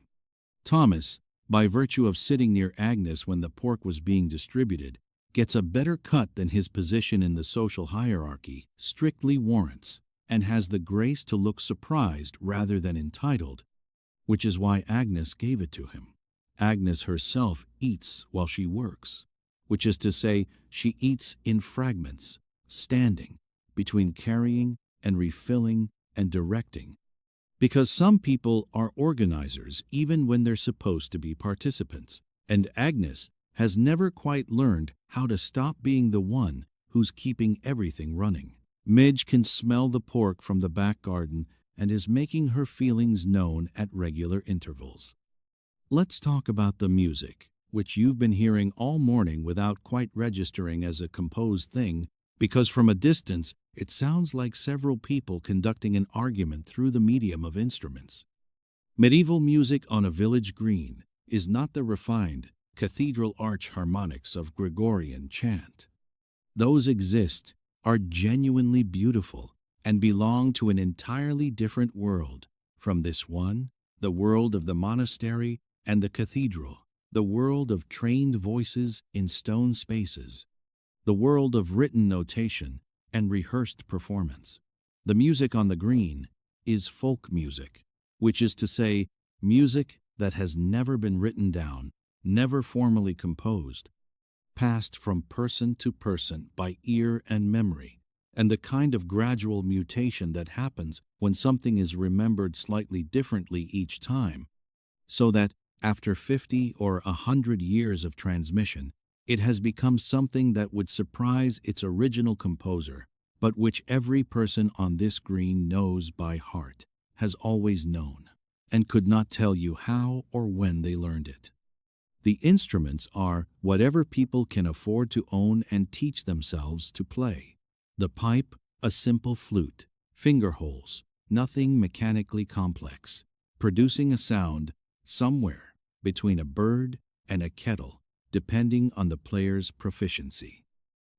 Thomas, by virtue of sitting near Agnes when the pork was being distributed, gets a better cut than his position in the social hierarchy strictly warrants, and has the grace to look surprised rather than entitled, which is why Agnes gave it to him. Agnes herself eats while she works, which is to say, she eats in fragments, standing between carrying and refilling and directing. Because some people are organizers even when they're supposed to be participants, and Agnes has never quite learned how to stop being the one who's keeping everything running. Midge can smell the pork from the back garden and is making her feelings known at regular intervals. Let's talk about the music, which you've been hearing all morning without quite registering as a composed thing, because from a distance it sounds like several people conducting an argument through the medium of instruments. Medieval music on a village green is not the refined, cathedral arch harmonics of Gregorian chant. Those exist, are genuinely beautiful, and belong to an entirely different world from this one, the world of the monastery and the cathedral, the world of trained voices in stone spaces, the world of written notation and rehearsed performance. The music on the green is folk music, which is to say, music that has never been written down, never formally composed, passed from person to person by ear and memory, and the kind of gradual mutation that happens when something is remembered slightly differently each time, so that after 50 or 100 years of transmission, it has become something that would surprise its original composer, but which every person on this green knows by heart, has always known, and could not tell you how or when they learned it. The instruments are whatever people can afford to own and teach themselves to play. The pipe, a simple flute, finger holes, nothing mechanically complex, producing a sound somewhere between a bird and a kettle, depending on the player's proficiency.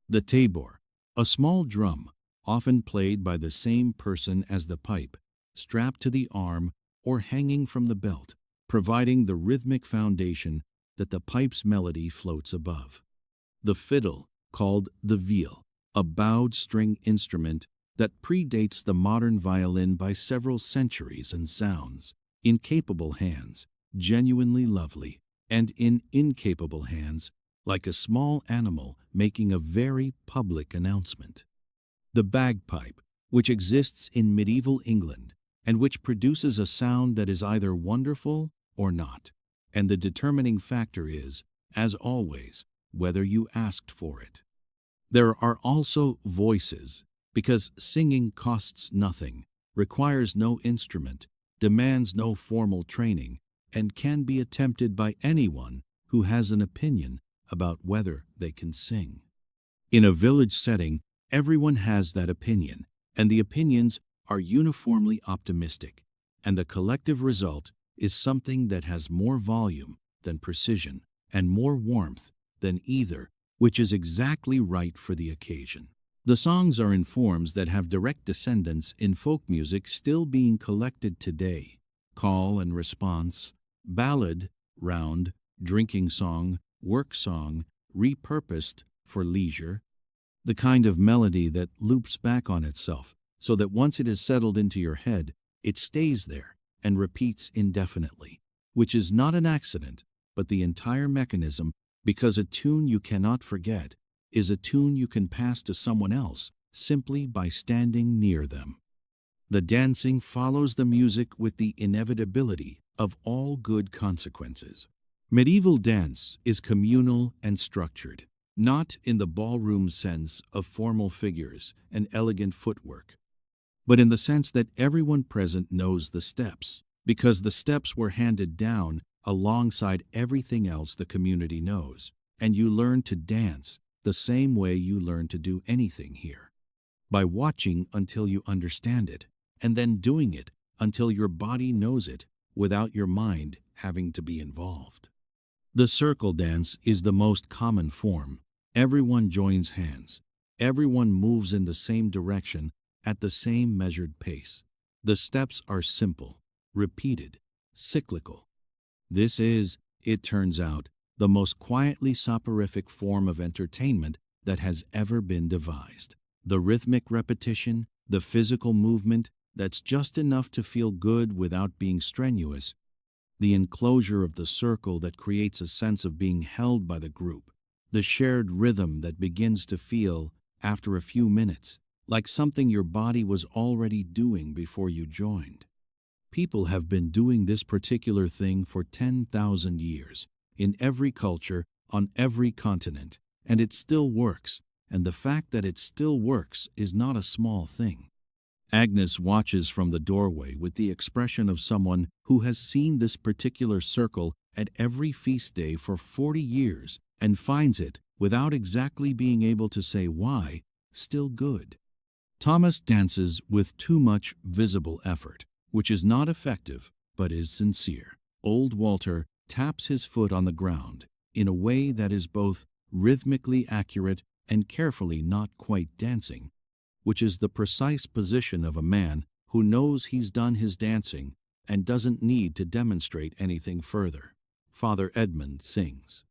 The tabor, a small drum, often played by the same person as the pipe, strapped to the arm or hanging from the belt, providing the rhythmic foundation that the pipe's melody floats above. The fiddle, called the viol, a bowed string instrument that predates the modern violin by several centuries and sounds, in capable hands, genuinely lovely, and in incapable hands, like a small animal making a very public announcement. The bagpipe, which exists in medieval England, and which produces a sound that is either wonderful or not, and the determining factor is, as always, whether you asked for it. There are also voices, because singing costs nothing, requires no instrument, demands no formal training, and can be attempted by anyone who has an opinion about whether they can sing. In a village setting, everyone has that opinion, and the opinions are uniformly optimistic, and the collective result is something that has more volume than precision and more warmth than either, which is exactly right for the occasion. The songs are in forms that have direct descendants in folk music still being collected today: call and response, ballad, round, drinking song, work song, repurposed for leisure, the kind of melody that loops back on itself so that once it is settled into your head, it stays there and repeats indefinitely, which is not an accident, but the entire mechanism, because a tune you cannot forget is a tune you can pass to someone else simply by standing near them. The dancing follows the music with the inevitability of all good consequences. Medieval dance is communal and structured, not in the ballroom sense of formal figures and elegant footwork, but in the sense that everyone present knows the steps, because the steps were handed down alongside everything else the community knows, and you learn to dance the same way you learn to do anything here, by watching until you understand it, and then doing it until your body knows it without your mind having to be involved. The circle dance is the most common form. Everyone joins hands. Everyone moves in the same direction at the same measured pace. The steps are simple, repeated, cyclical. This is, it turns out, the most quietly soporific form of entertainment that has ever been devised. The rhythmic repetition, the physical movement that's just enough to feel good without being strenuous, the enclosure of the circle that creates a sense of being held by the group, the shared rhythm that begins to feel, after a few minutes, like something your body was already doing before you joined. People have been doing this particular thing for 10,000 years, in every culture, on every continent, and it still works, and the fact that it still works is not a small thing. Agnes watches from the doorway with the expression of someone who has seen this particular circle at every feast day for 40 years and finds it, without exactly being able to say why, still good. Thomas dances with too much visible effort, which is not effective but is sincere. Old Walter taps his foot on the ground in a way that is both rhythmically accurate and carefully not quite dancing, which is the precise position of a man who knows he's done his dancing and doesn't need to demonstrate anything further. Father Edmund sings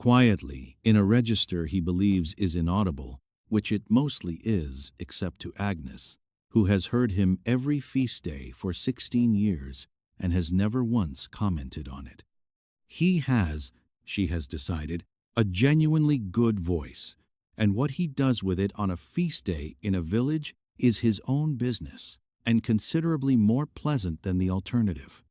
quietly in a register he believes is inaudible, which it mostly is except to Agnes, who has heard him every feast day for 16 years and has never once commented on it. He has, she has decided, a genuinely good voice, and what he does with it on a feast day in a village is his own business, and considerably more pleasant than the alternative.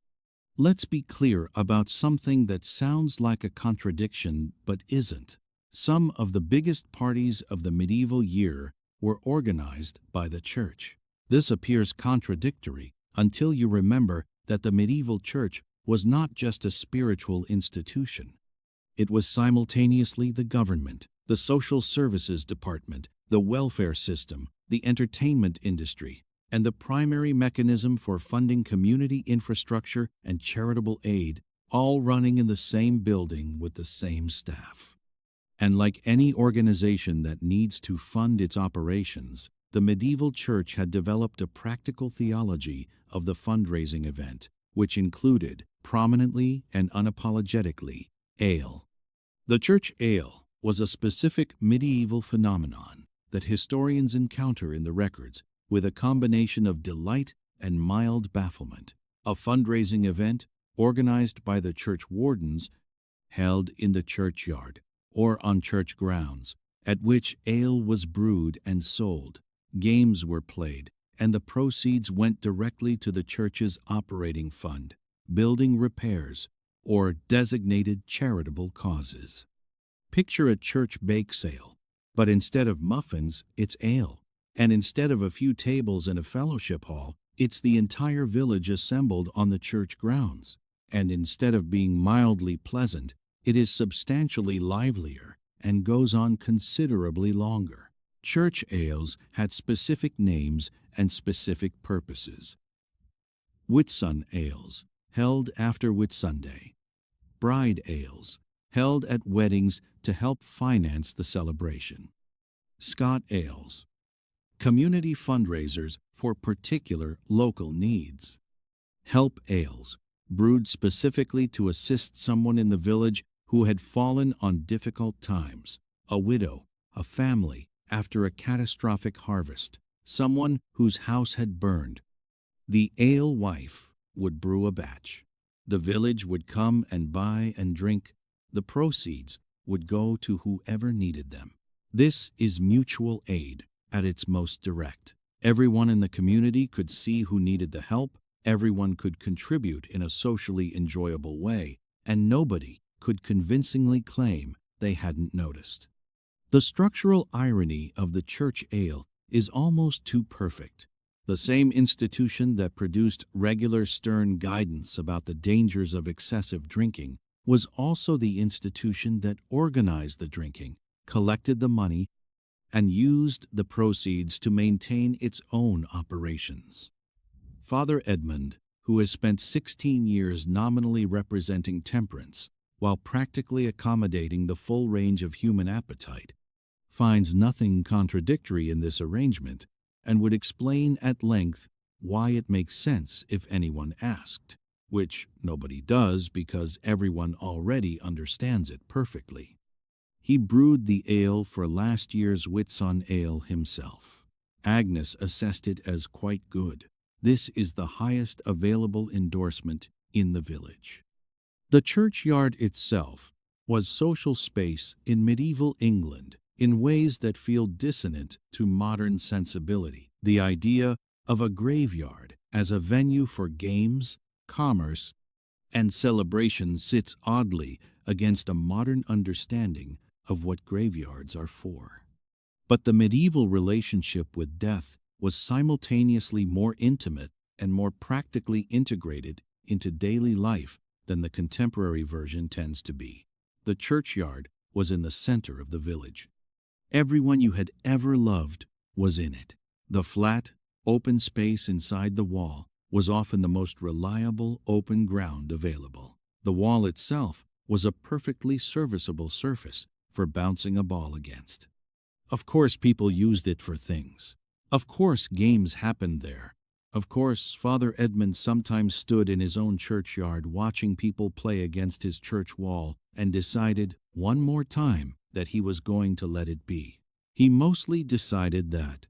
Let's be clear about something that sounds like a contradiction but isn't. Some of the biggest parties of the medieval year were organized by the church. This appears contradictory until you remember that the medieval church was not just a spiritual institution. It was simultaneously the government, the social services department, the welfare system, the entertainment industry, and the primary mechanism for funding community infrastructure and charitable aid, all running in the same building with the same staff. And like any organization that needs to fund its operations, the medieval church had developed a practical theology of the fundraising event, which included, prominently and unapologetically, ale. The church ale was a specific medieval phenomenon that historians encounter in the records with a combination of delight and mild bafflement. A fundraising event organized by the church wardens held in the churchyard or on church grounds, at which ale was brewed and sold, games were played, and the proceeds went directly to the church's operating fund, building repairs, or designated charitable causes. Picture a church bake sale, but instead of muffins, it's ale, and instead of a few tables in a fellowship hall, it's the entire village assembled on the church grounds, and instead of being mildly pleasant, it is substantially livelier and goes on considerably longer. Church ales had specific names and specific purposes. Whitsun ales, held after Whitsunday. Bride ales, held at weddings to help finance the celebration. Scot ales, community fundraisers for particular local needs. Help ales, brewed specifically to assist someone in the village who had fallen on difficult times, a widow, a family, after a catastrophic harvest, someone whose house had burned. The ale wife would brew a batch. The village would come and buy and drink. The proceeds would go to whoever needed them. This is mutual aid at its most direct. Everyone in the community could see who needed the help, everyone could contribute in a socially enjoyable way, and nobody could convincingly claim they hadn't noticed. The structural irony of the church ale is almost too perfect. The same institution that produced regular stern guidance about the dangers of excessive drinking was also the institution that organized the drinking, collected the money, and used the proceeds to maintain its own operations. Father Edmund, who has spent 16 years nominally representing temperance, while practically accommodating the full range of human appetite, finds nothing contradictory in this arrangement and would explain at length why it makes sense if anyone asked. which nobody does because everyone already understands it perfectly. He brewed the ale for last year's Whitsun ale himself. Agnes assessed it as quite good. This is the highest available endorsement in the village. The churchyard itself was social space in medieval England in ways that feel dissonant to modern sensibility. The idea of a graveyard as a venue for games, commerce, and celebration sits oddly against a modern understanding of what graveyards are for. But the medieval relationship with death was simultaneously more intimate and more practically integrated into daily life than the contemporary version tends to be. The churchyard was in the center of the village. Everyone you had ever loved was in it. The flat, open space inside the wall was often the most reliable open ground available. The wall itself was a perfectly serviceable surface for bouncing a ball against. Of course, people used it for things. Of course, games happened there. Of course, Father Edmund sometimes stood in his own churchyard watching people play against his church wall and decided one more time that he was going to let it be. He mostly decided that.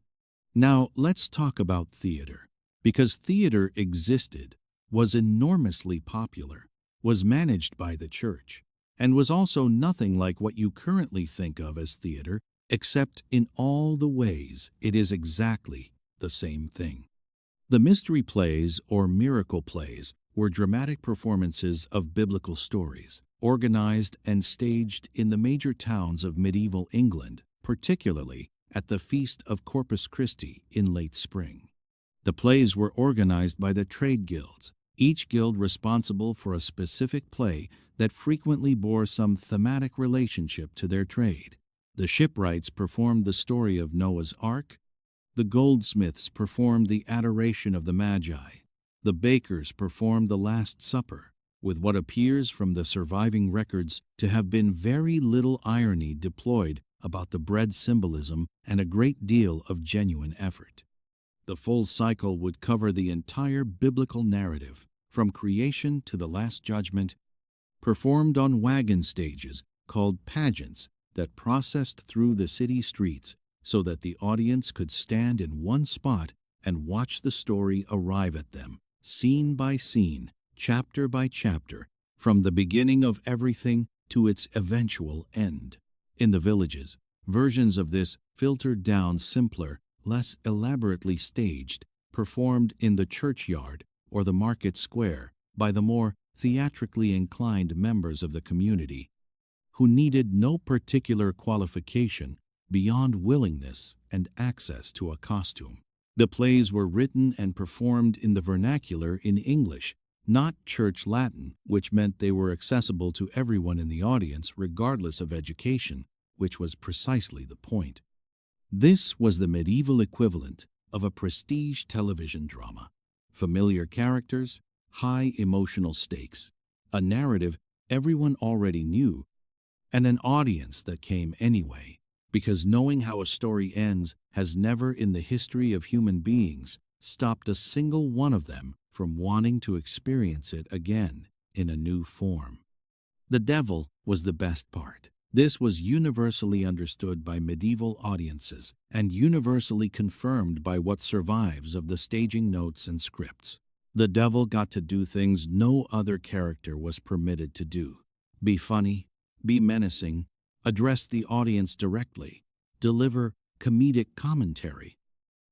Now, let's talk about theater. Because theater existed, was enormously popular, was managed by the church, and was also nothing like what you currently think of as theater, except in all the ways it is exactly the same thing. The mystery plays or miracle plays were dramatic performances of biblical stories, organized and staged in the major towns of medieval England, particularly at the Feast of Corpus Christi in late spring. The plays were organized by the trade guilds, each guild responsible for a specific play that frequently bore some thematic relationship to their trade. The shipwrights performed the story of Noah's Ark. The goldsmiths performed the Adoration of the Magi. The bakers performed the Last Supper, with what appears from the surviving records to have been very little irony deployed about the bread symbolism and a great deal of genuine effort. The full cycle would cover the entire biblical narrative, from creation to the Last Judgment, performed on wagon stages called pageants that processed through the city streets so that the audience could stand in one spot and watch the story arrive at them, scene by scene, chapter by chapter, from the beginning of everything to its eventual end. In the villages, versions of this filtered down simpler, less elaborately staged, performed in the churchyard or the market square by the more theatrically inclined members of the community, who needed no particular qualification beyond willingness and access to a costume. The plays were written and performed in the vernacular in English, not Church Latin, which meant they were accessible to everyone in the audience regardless of education, which was precisely the point. This was the medieval equivalent of a prestige television drama. Familiar characters, high emotional stakes, a narrative everyone already knew, and an audience that came anyway, because knowing how a story ends has never in the history of human beings stopped a single one of them from wanting to experience it again in a new form. The devil was the best part. This was universally understood by medieval audiences and universally confirmed by what survives of the staging notes and scripts. The devil got to do things no other character was permitted to do. Be funny, be menacing, address the audience directly, deliver comedic commentary,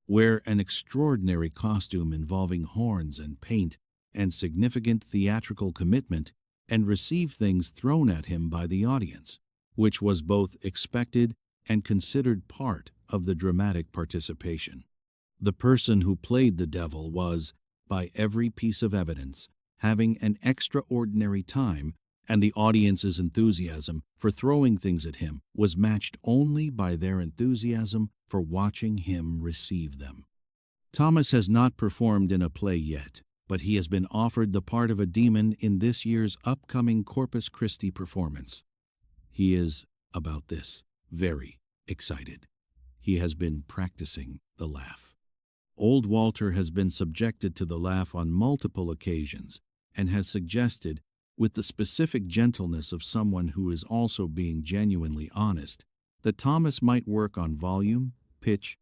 wear an extraordinary costume involving horns and paint and significant theatrical commitment, and receive things thrown at him by the audience, which was both expected and considered part of the dramatic participation. The person who played the devil was, by every piece of evidence, having an extraordinary time, and the audience's enthusiasm for throwing things at him was matched only by their enthusiasm for watching him receive them. Thomas has not performed in a play yet, but he has been offered the part of a demon in this year's upcoming Corpus Christi performance. He is, about this, very excited. He has been practicing the laugh. Old Walter has been subjected to the laugh on multiple occasions, and has suggested, with the specific gentleness of someone who is also being genuinely honest, that Thomas might work on volume, pitch,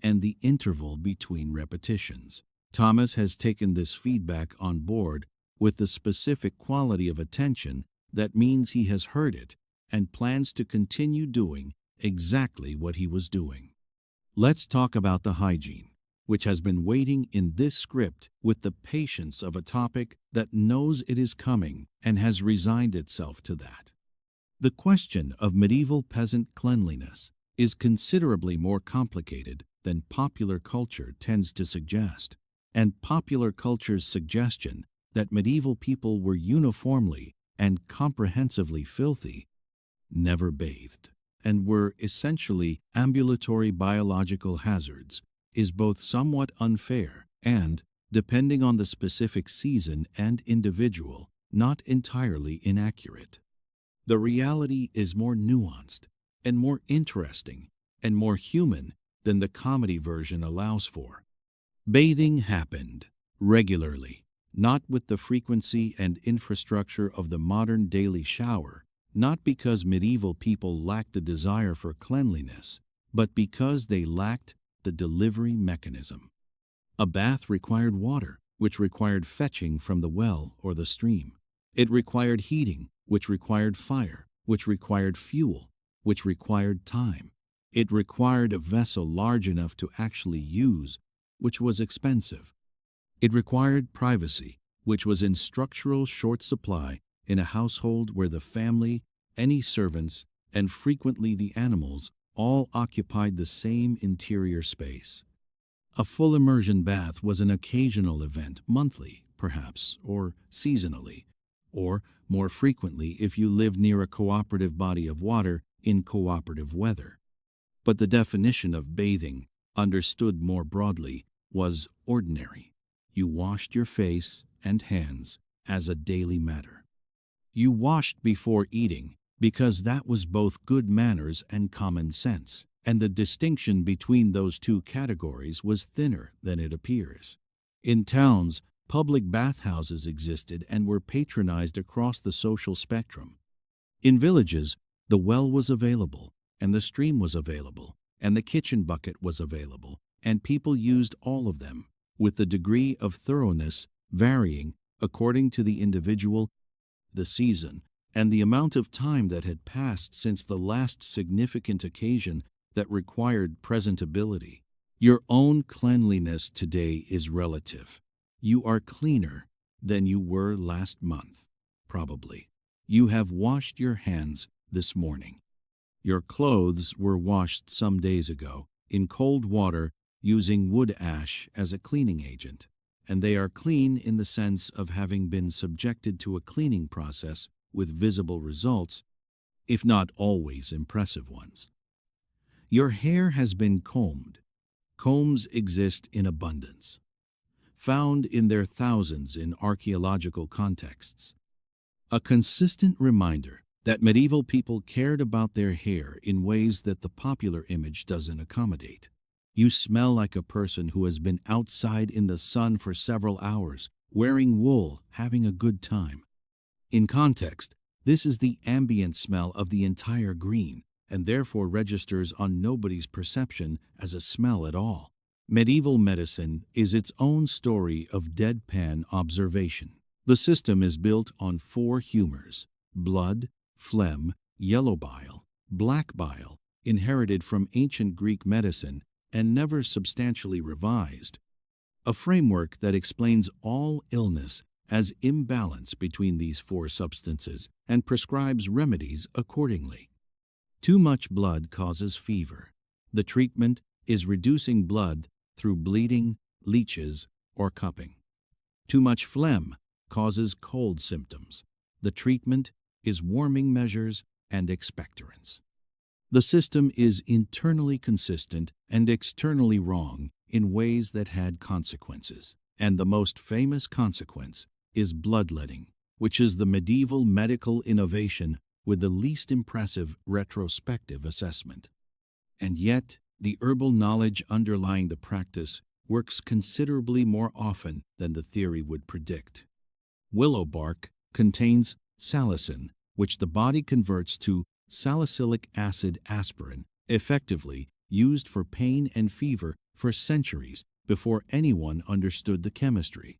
and the interval between repetitions. Thomas has taken this feedback on board with the specific quality of attention that means he has heard it and plans to continue doing exactly what he was doing. Let's talk about the hygiene, which has been waiting in this script with the patience of a topic that knows it is coming and has resigned itself to that. The question of medieval peasant cleanliness is considerably more complicated than popular culture tends to suggest, and popular culture's suggestion that medieval people were uniformly and comprehensively filthy, never bathed, and were essentially ambulatory biological hazards is both somewhat unfair and, depending on the specific season and individual, not entirely inaccurate. The reality is more nuanced and more interesting and more human than the comedy version allows for. Bathing happened regularly, not with the frequency and infrastructure of the modern daily shower, not because medieval people lacked the desire for cleanliness, but because they lacked the delivery mechanism. A bath required water, which required fetching from the well or the stream. It required heating, which required fire, which required fuel, which required time. It required a vessel large enough to actually use, which was expensive. It required privacy, which was in structural short supply in a household where the family, any servants, and frequently the animals all occupied the same interior space. A full immersion bath was an occasional event, monthly, perhaps, or seasonally, or more frequently if you lived near a cooperative body of water in cooperative weather. But the definition of bathing, understood more broadly, was ordinary. You washed your face and hands as a daily matter. You washed before eating because that was both good manners and common sense, and the distinction between those two categories was thinner than it appears. In towns, public bathhouses existed and were patronized across the social spectrum. In villages, the well was available, and the stream was available, and the kitchen bucket was available, and people used all of them, with the degree of thoroughness varying according to the individual, the season, and the amount of time that had passed since the last significant occasion that required presentability. Your own cleanliness today is relative. You are cleaner than you were last month, probably. You have washed your hands this morning. Your clothes were washed some days ago in cold water using wood ash as a cleaning agent, and they are clean in the sense of having been subjected to a cleaning process with visible results, if not always impressive ones. Your hair has been combed. Combs exist in abundance, found in their thousands in archaeological contexts. A consistent reminder that medieval people cared about their hair in ways that the popular image doesn't accommodate. You smell like a person who has been outside in the sun for several hours, wearing wool, having a good time. In context, this is the ambient smell of the entire green, and therefore registers on nobody's perception as a smell at all. Medieval medicine is its own story of deadpan observation. The system is built on 4 humors: blood, phlegm, yellow bile, black bile, inherited from ancient Greek medicine and never substantially revised. A framework that explains all illness as imbalance between these 4 substances and prescribes remedies accordingly. Too much blood causes fever. The treatment is reducing blood through bleeding, leeches, or cupping. Too much phlegm causes cold symptoms. The treatment is warming measures and expectorants. The system is internally consistent and externally wrong in ways that had consequences. And the most famous consequence is bloodletting, which is the medieval medical innovation with the least impressive retrospective assessment. And yet, the herbal knowledge underlying the practice works considerably more often than the theory would predict. Willow bark contains salicin, which the body converts to salicylic acid aspirin, effectively used for pain and fever for centuries before anyone understood the chemistry.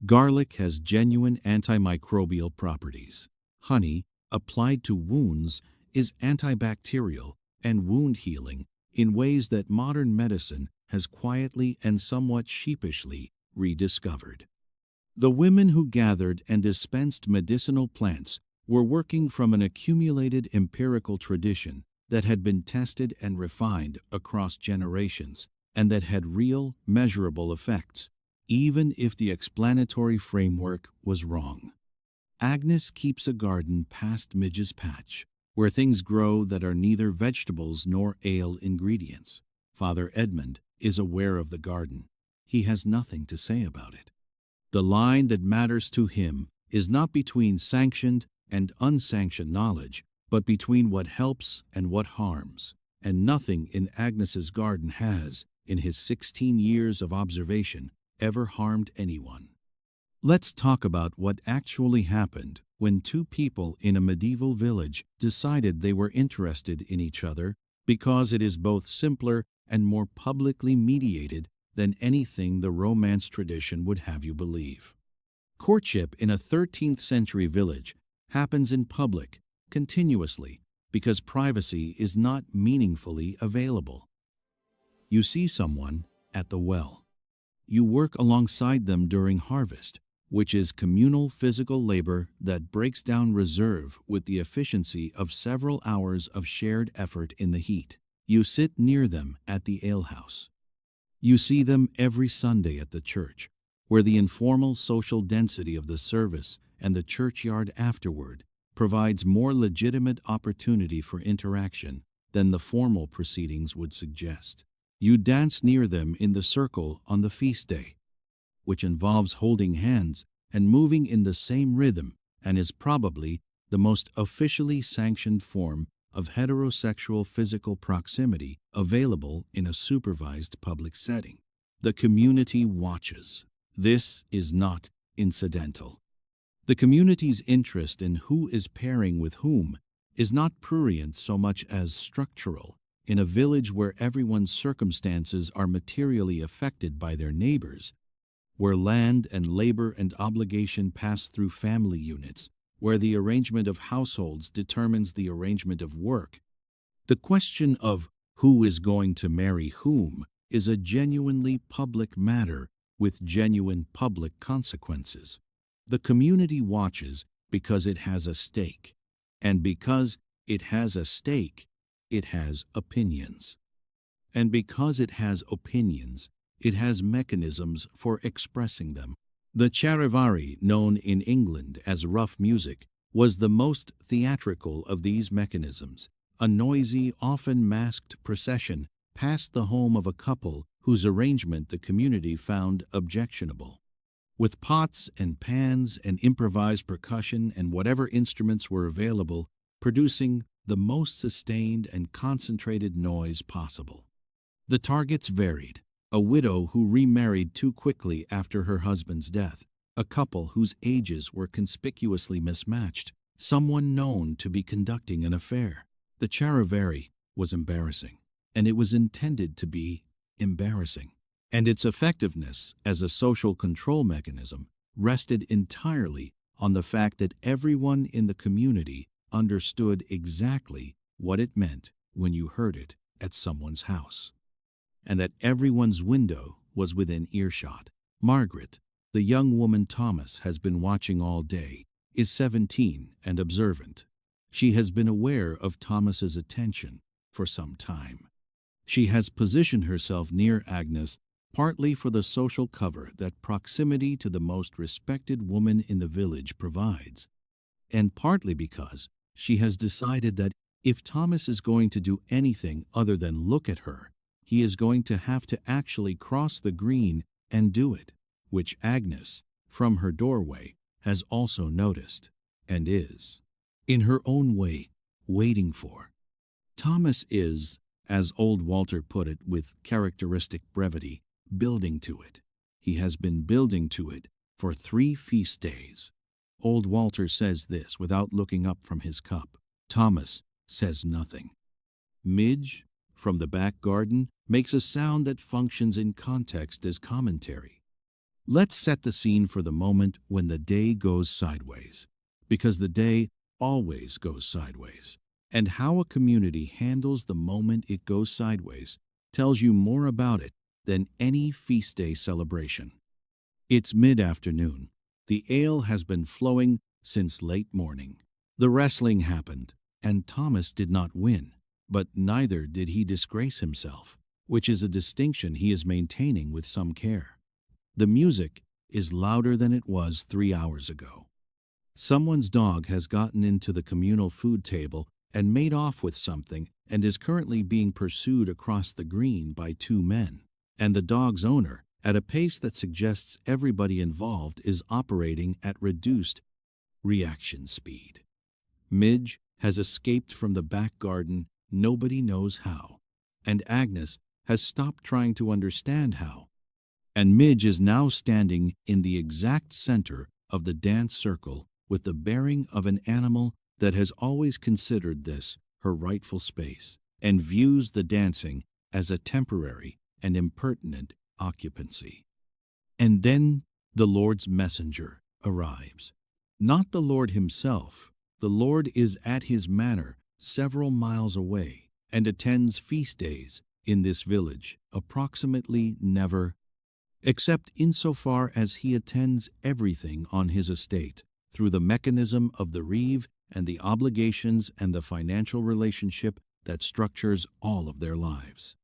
Garlic has genuine antimicrobial properties. Honey, applied to wounds, is antibacterial and wound healing in ways that modern medicine has quietly and somewhat sheepishly rediscovered. The women who gathered and dispensed medicinal plants were working from an accumulated empirical tradition that had been tested and refined across generations and that had real, measurable effects, even if the explanatory framework was wrong. Agnes keeps a garden past Midge's patch, where things grow that are neither vegetables nor ale ingredients. Father Edmund is aware of the garden. He has nothing to say about it. The line that matters to him is not between sanctioned and unsanctioned knowledge, but between what helps and what harms, and nothing in Agnes's garden has, in his 16 years of observation, ever harmed anyone. Let's talk about what actually happened when two people in a medieval village decided they were interested in each other, because it is both simpler and more publicly mediated than anything the Romance tradition would have you believe. Courtship in a 13th century village happens in public, continuously, because privacy is not meaningfully available. You see someone at the well. You work alongside them during harvest, which is communal physical labor that breaks down reserve with the efficiency of several hours of shared effort in the heat. You sit near them at the alehouse. You see them every Sunday at the church, where the informal social density of the service and the churchyard afterward provides more legitimate opportunity for interaction than the formal proceedings would suggest. You dance near them in the circle on the feast day, which involves holding hands and moving in the same rhythm and is probably the most officially sanctioned form of heterosexual physical proximity available in a supervised public setting. The community watches. This is not incidental. The community's interest in who is pairing with whom is not prurient so much as structural. In a village where everyone's circumstances are materially affected by their neighbors, where land and labor and obligation pass through family units, where the arrangement of households determines the arrangement of work, the question of who is going to marry whom is a genuinely public matter with genuine public consequences. The community watches because it has a stake, and because it has a stake, it has opinions. And because it has opinions, it has mechanisms for expressing them. The charivari, known in England as rough music, was the most theatrical of these mechanisms, a noisy, often masked procession past the home of a couple whose arrangement the community found objectionable. With pots and pans and improvised percussion and whatever instruments were available, producing the most sustained and concentrated noise possible. The targets varied: a widow who remarried too quickly after her husband's death, a couple whose ages were conspicuously mismatched, someone known to be conducting an affair. The charivari was embarrassing, and it was intended to be embarrassing. And its effectiveness as a social control mechanism rested entirely on the fact that everyone in the community understood exactly what it meant when you heard it at someone's house, and that everyone's window was within earshot. Margaret, the young woman Thomas has been watching all day, is 17 and observant. She has been aware of Thomas's attention for some time. She has positioned herself near Agnes partly for the social cover that proximity to the most respected woman in the village provides, and partly because she has decided that if Thomas is going to do anything other than look at her, he is going to have to actually cross the green and do it, which Agnes, from her doorway, has also noticed, and is, in her own way, waiting for. Thomas is, as old Walter put it with characteristic brevity, building to it. He has been building to it for 3 feast days. Old Walter says this without looking up from his cup. Thomas says nothing. Midge, from the back garden, makes a sound that functions in context as commentary. Let's set the scene for the moment when the day goes sideways, because the day always goes sideways. And how a community handles the moment it goes sideways tells you more about it than any feast day celebration. It's mid-afternoon. The ale has been flowing since late morning. The wrestling happened, and Thomas did not win, but neither did he disgrace himself, which is a distinction he is maintaining with some care. The music is louder than it was 3 hours ago. Someone's dog has gotten into the communal food table and made off with something and is currently being pursued across the green by 2 men, and the dog's owner, at a pace that suggests everybody involved is operating at reduced reaction speed. Midge has escaped from the back garden, nobody knows how, and Agnes has stopped trying to understand how. And Midge is now standing in the exact center of the dance circle with the bearing of an animal that has always considered this her rightful space and views the dancing as a temporary and impertinent occupancy. And then the Lord's messenger arrives. Not the Lord himself. The Lord is at his manor several miles away and attends feast days in this village approximately never, except insofar as he attends everything on his estate through the mechanism of the reeve and the obligations and the financial relationship that structures all of their lives.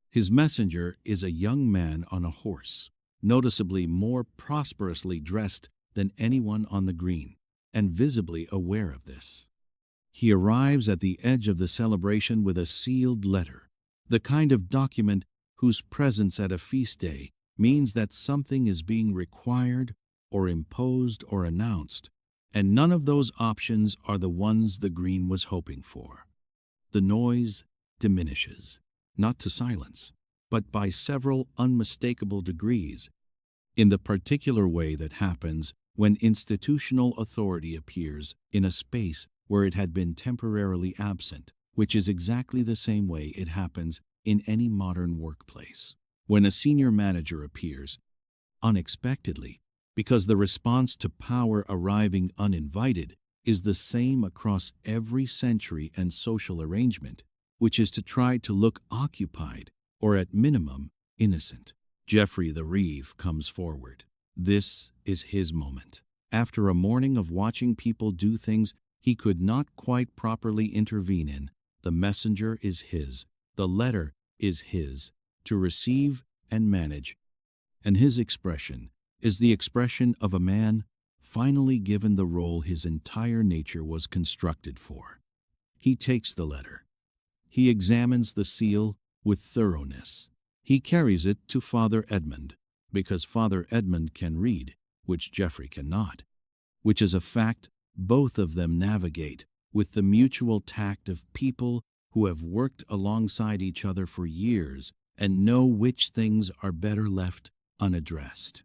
His messenger is a young man on a horse, noticeably more prosperously dressed than anyone on the green, and visibly aware of this. He arrives at the edge of the celebration with a sealed letter, the kind of document whose presence at a feast day means that something is being required or imposed or announced, and none of those options are the ones the green was hoping for. The noise diminishes, not to silence, but by several unmistakable degrees, in the particular way that happens when institutional authority appears in a space where it had been temporarily absent, which is exactly the same way it happens in any modern workplace. When a senior manager appears unexpectedly, because the response to power arriving uninvited is the same across every century and social arrangement, which is to try to look occupied or at minimum innocent. Geoffrey the Reeve comes forward. This is his moment. After a morning of watching people do things he could not quite properly intervene in, the messenger is his, the letter is his, to receive and manage, and his expression is the expression of a man finally given the role his entire nature was constructed for. He takes the letter. He examines the seal with thoroughness. He carries it to Father Edmund, because Father Edmund can read, which Geoffrey cannot, which is a fact both of them navigate with the mutual tact of people who have worked alongside each other for years and know which things are better left unaddressed.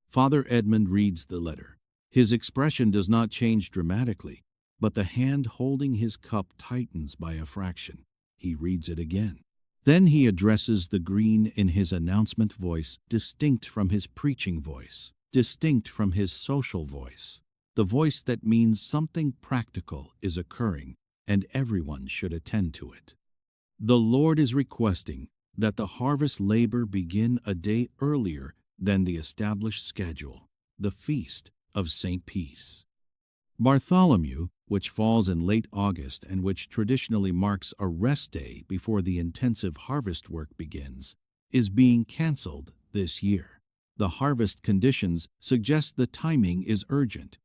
Father Edmund reads the letter. His expression does not change dramatically, but the hand holding his cup tightens by a fraction. He reads it again. Then he addresses the green in his announcement voice, distinct from his preaching voice, distinct from his social voice, the voice that means something practical is occurring and everyone should attend to it. The Lord is requesting that the harvest labor begin a day earlier than the established schedule, the Feast of St. Peace. Bartholomew, which falls in late August and which traditionally marks a rest day before the intensive harvest work begins, is being cancelled this year. The harvest conditions suggest the timing is urgent.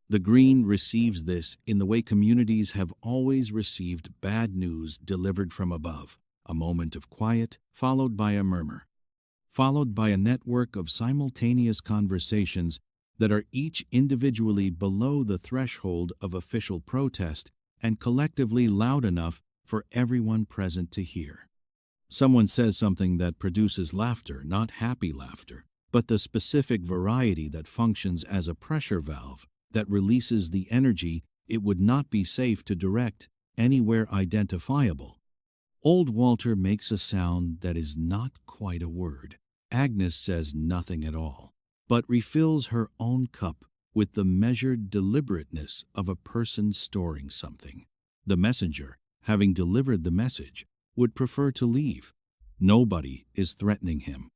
The green receives this in the way communities have always received bad news delivered from above, a moment of quiet followed by a murmur, followed by a network of simultaneous conversations that are each individually below the threshold of official protest and collectively loud enough for everyone present to hear. Someone says something that produces laughter, not happy laughter, but the specific variety that functions as a pressure valve that releases the energy it would not be safe to direct anywhere identifiable. Old Walter makes a sound that is not quite a word. Agnes says nothing at all, but refills her own cup with the measured deliberateness of a person storing something. The messenger, having delivered the message, would prefer to leave. Nobody is threatening him.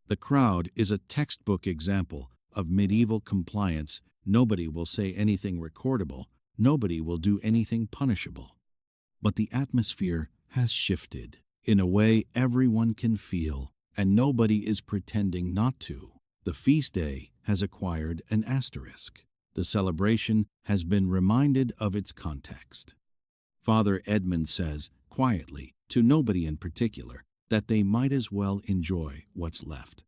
The crowd is a textbook example of medieval compliance. Nobody will say anything recordable. Nobody will do anything punishable. But the atmosphere has shifted in a way everyone can feel, and nobody is pretending not to. The feast day has acquired an asterisk. The celebration has been reminded of its context. Father Edmund says, quietly, to nobody in particular, that they might as well enjoy what's left.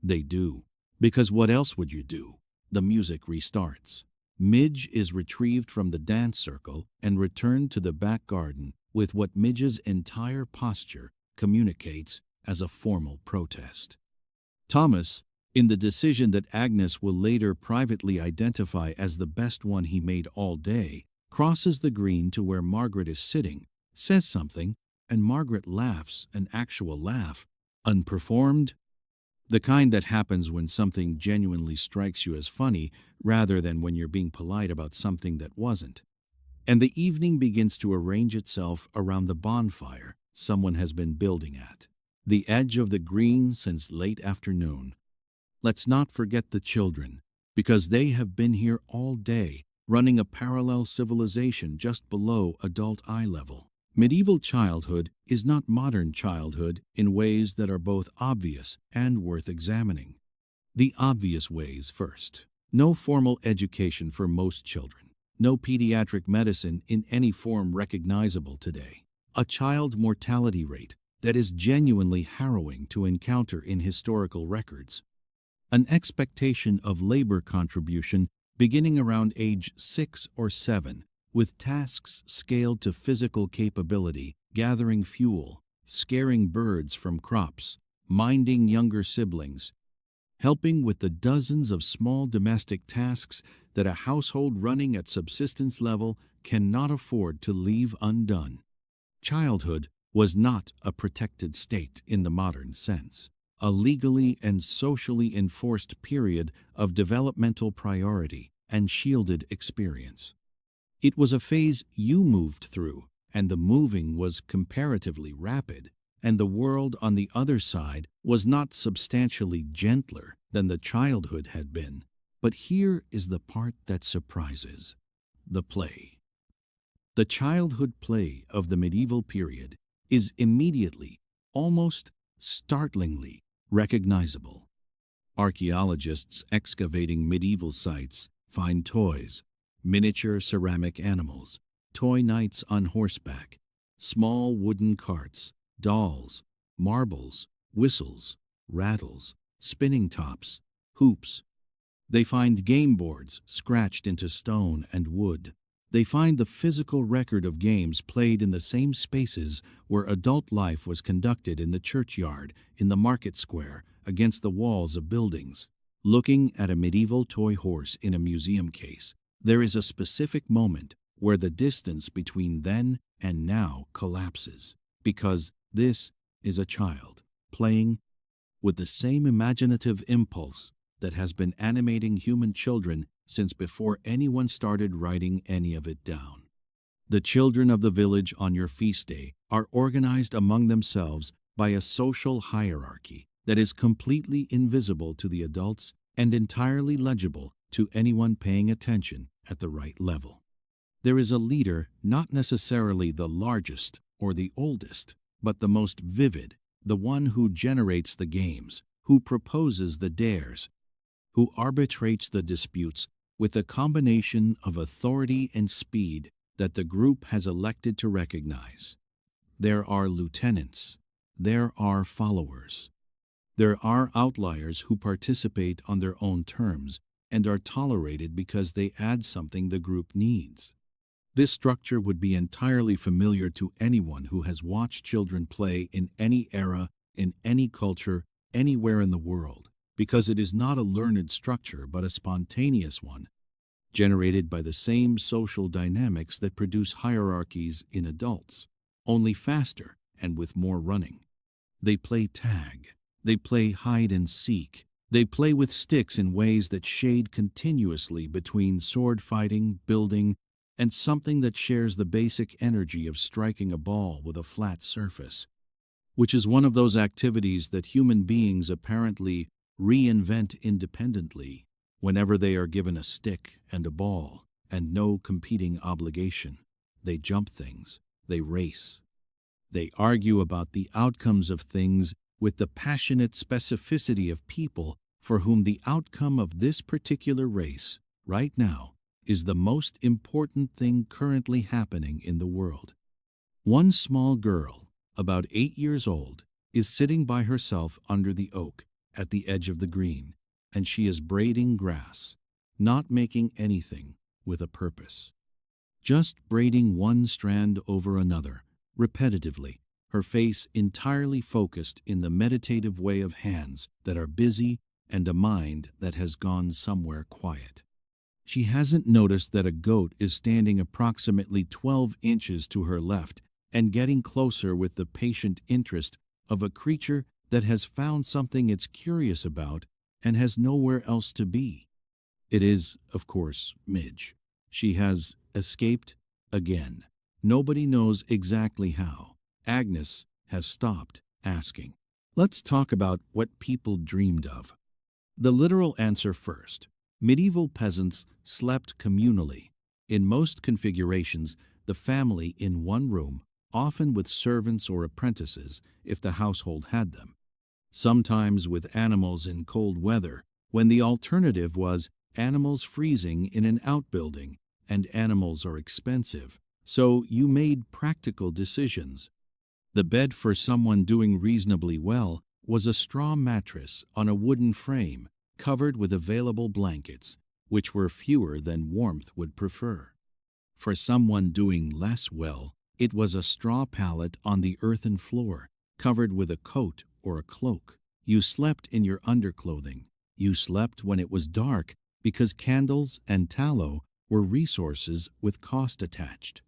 They do, because what else would you do? The music restarts. Midge is retrieved from the dance circle and returned to the back garden with what Midge's entire posture communicates as a formal protest. Thomas, in the decision that Agnes will later privately identify as the best one he made all day, crosses the green to where Margaret is sitting, says something, and Margaret laughs, an actual laugh, unperformed, the kind that happens when something genuinely strikes you as funny rather than when you're being polite about something that wasn't. And the evening begins to arrange itself around the bonfire someone has been building at the edge of the green since late afternoon. Let's not forget the children, because they have been here all day, running a parallel civilization just below adult eye level. Medieval childhood is not modern childhood in ways that are both obvious and worth examining. The obvious ways first. No formal education for most children. No pediatric medicine in any form recognizable today. A child mortality rate that is genuinely harrowing to encounter in historical records. An expectation of labor contribution beginning around age 6 or 7, with tasks scaled to physical capability, gathering fuel, scaring birds from crops, minding younger siblings, helping with the dozens of small domestic tasks that a household running at subsistence level cannot afford to leave undone. Childhood was not a protected state in the modern sense, a legally and socially enforced period of developmental priority and shielded experience. It was a phase you moved through, and the moving was comparatively rapid, and the world on the other side was not substantially gentler than the childhood had been. But here is the part that surprises: the play. The childhood play of the medieval period is immediately, almost startlingly, recognizable. Archaeologists excavating medieval sites find toys, miniature ceramic animals, toy knights on horseback, small wooden carts, dolls, marbles, whistles, rattles, spinning tops, hoops. They find game boards scratched into stone and wood. They find the physical record of games played in the same spaces where adult life was conducted, in the churchyard, in the market square, against the walls of buildings. Looking at a medieval toy horse in a museum case, there is a specific moment where the distance between then and now collapses, because this is a child playing with the same imaginative impulse that has been animating human children since before anyone started writing any of it down. The children of the village on your feast day are organized among themselves by a social hierarchy that is completely invisible to the adults and entirely legible to anyone paying attention at the right level. There is a leader, not necessarily the largest or the oldest, but the most vivid, the one who generates the games, who proposes the dares, who arbitrates the disputes with a combination of authority and speed that the group has elected to recognize. There are lieutenants. There are followers. There are outliers who participate on their own terms and are tolerated because they add something the group needs. This structure would be entirely familiar to anyone who has watched children play in any era, in any culture, anywhere in the world, because it is not a learned structure but a spontaneous one. generated by the same social dynamics that produce hierarchies in adults, only faster and with more running. They play tag. They play hide and seek. They play with sticks in ways that shade continuously between sword fighting, building, and something that shares the basic energy of striking a ball with a flat surface, which is one of those activities that human beings apparently reinvent independently whenever they are given a stick and a ball and no competing obligation. They jump things. They race. They argue about the outcomes of things with the passionate specificity of people for whom the outcome of this particular race, right now, is the most important thing currently happening in the world. One small girl, about 8 years old, is sitting by herself under the oak at the edge of the green, and she is braiding grass, not making anything with a purpose. Just braiding one strand over another, repetitively, her face entirely focused in the meditative way of hands that are busy and a mind that has gone somewhere quiet. She hasn't noticed that a goat is standing approximately 12 inches to her left and getting closer with the patient interest of a creature that has found something it's curious about and has nowhere else to be. It is, of course, Midge. She has escaped again. Nobody knows exactly how. Agnes has stopped asking. Let's talk about what people dreamed of. The literal answer first. Medieval peasants slept communally. In most configurations, the family in one room, often with servants or apprentices if the household had them. Sometimes with animals in cold weather, when the alternative was animals freezing in an outbuilding, and animals are expensive, so you made practical decisions. The bed for someone doing reasonably well was a straw mattress on a wooden frame covered with available blankets, which were fewer than warmth would prefer. For someone doing less well, it was a straw pallet on the earthen floor, covered with a coat or a cloak. You slept in your underclothing. You slept when it was dark because candles and tallow were resources with cost attached.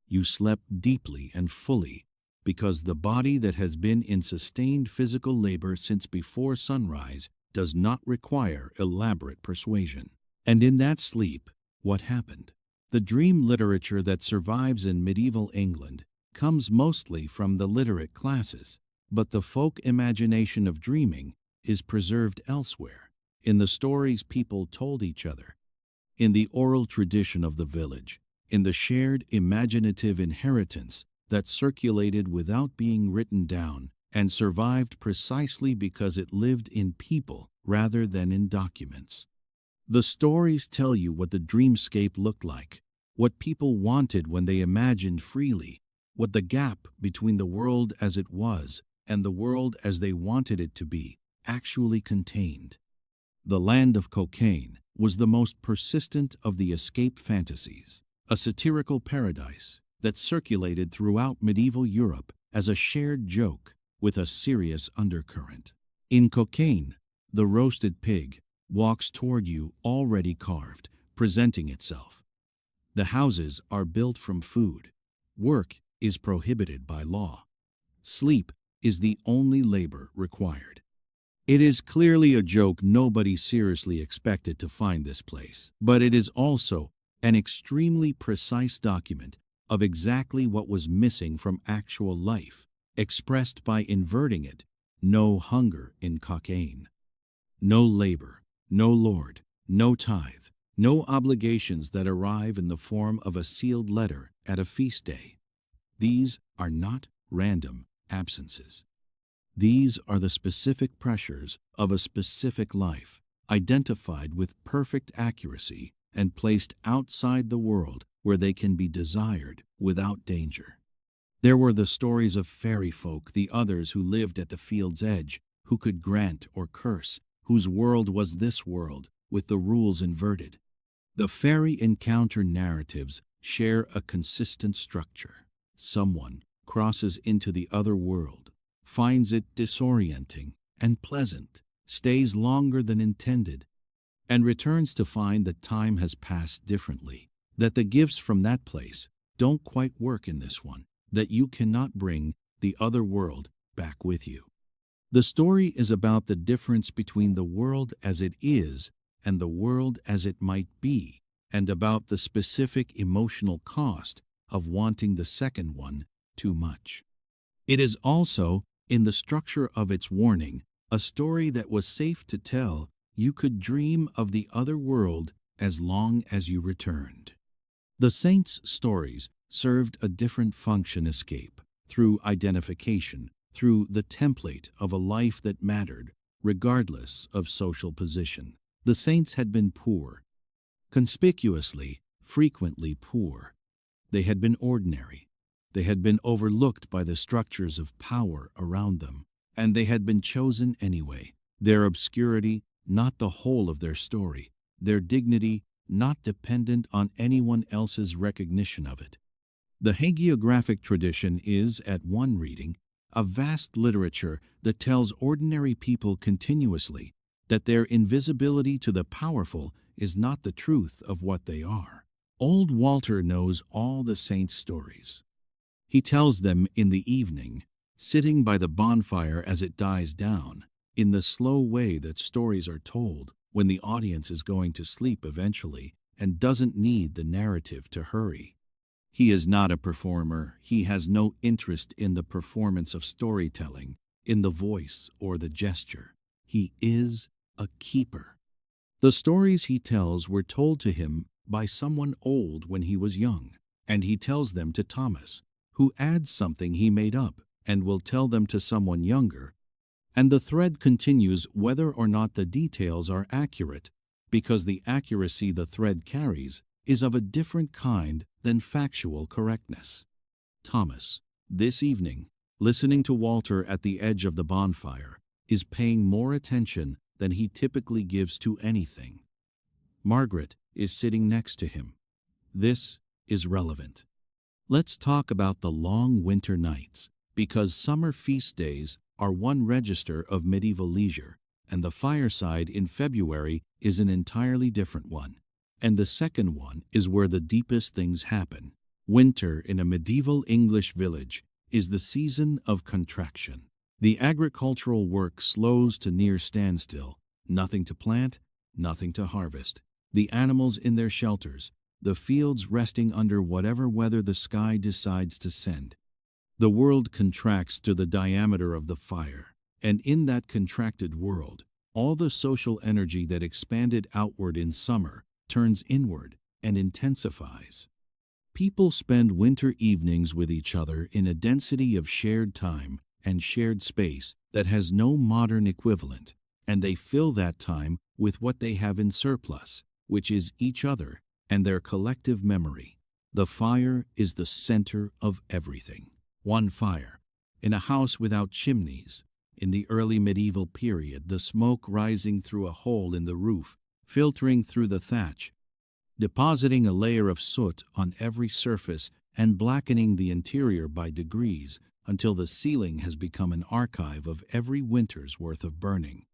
You slept deeply and fully because the body that has been in sustained physical labor since before sunrise does not require elaborate persuasion. And in that sleep, what happened? The dream literature that survives in medieval England comes mostly from the literate classes, but the folk imagination of dreaming is preserved elsewhere, in the stories people told each other, in the oral tradition of the village, in the shared imaginative inheritance that circulated without being written down and survived precisely because it lived in people rather than in documents. The stories tell you what the dreamscape looked like, what people wanted when they imagined freely, what the gap between the world as it was and the world as they wanted it to be actually contained. The land of cocaine was the most persistent of the escape fantasies, a satirical paradise that circulated throughout medieval Europe as a shared joke with a serious undercurrent. In cocaine, the roasted pig walks toward you already carved, presenting itself. The houses are built from food. Work is prohibited by law. Sleep is the only labor required. It is clearly a joke nobody seriously expected to find this place, but it is also an extremely precise document of exactly what was missing from actual life, expressed by inverting it. No hunger in cocaine. No labor, no lord, no tithe, no obligations that arrive in the form of a sealed letter at a feast day. These are not random absences. These are the specific pressures of a specific life, identified with perfect accuracy and placed outside the world where they can be desired without danger. There were the stories of fairy folk, the others who lived at the field's edge, who could grant or curse, whose world was this world, with the rules inverted. The fairy encounter narratives share a consistent structure. Someone crosses into the other world, finds it disorienting and pleasant, stays longer than intended, and returns to find that time has passed differently, that the gifts from that place don't quite work in this one, that you cannot bring the other world back with you. The story is about the difference between the world as it is and the world as it might be, and about the specific emotional cost of wanting the second one too much. It is also, in the structure of its warning, a story that was safe to tell. You could dream of the other world as long as you returned. The saints' stories served a different function: escape, through identification, through the template of a life that mattered, regardless of social position. The saints had been poor, conspicuously, frequently poor. They had been ordinary. They had been overlooked by the structures of power around them, and they had been chosen anyway. Their obscurity, not the whole of their story. Their dignity, not dependent on anyone else's recognition of it. The hagiographic tradition is, at one reading, a vast literature that tells ordinary people continuously that their invisibility to the powerful is not the truth of what they are. Old Walter knows all the saints' stories. He tells them in the evening, sitting by the bonfire as it dies down, in the slow way that stories are told when the audience is going to sleep eventually and doesn't need the narrative to hurry. He is not a performer. He has no interest in the performance of storytelling, in the voice or the gesture. He is a keeper. The stories he tells were told to him by someone old when he was young, and he tells them to Thomas, who adds something he made up and will tell them to someone younger. And the thread continues whether or not the details are accurate, because the accuracy the thread carries is of a different kind than factual correctness. Thomas, this evening, listening to Walter at the edge of the bonfire, is paying more attention than he typically gives to anything. Margaret is sitting next to him. This is relevant. Let's talk about the long winter nights, because summer feast days are one register of medieval leisure, and the fireside in February is an entirely different one. And the second one is where the deepest things happen. Winter in a medieval English village is the season of contraction. The agricultural work slows to near standstill. Nothing to plant, nothing to harvest. The animals in their shelters, the fields resting under whatever weather the sky decides to send. The world contracts to the diameter of the fire, and in that contracted world, all the social energy that expanded outward in summer turns inward and intensifies. People spend winter evenings with each other in a density of shared time and shared space that has no modern equivalent, and they fill that time with what they have in surplus, which is each other and their collective memory. The fire is the center of everything. One fire, in a house without chimneys. In the early medieval period, the smoke rising through a hole in the roof, filtering through the thatch, depositing a layer of soot on every surface and blackening the interior by degrees until the ceiling has become an archive of every winter's worth of burning.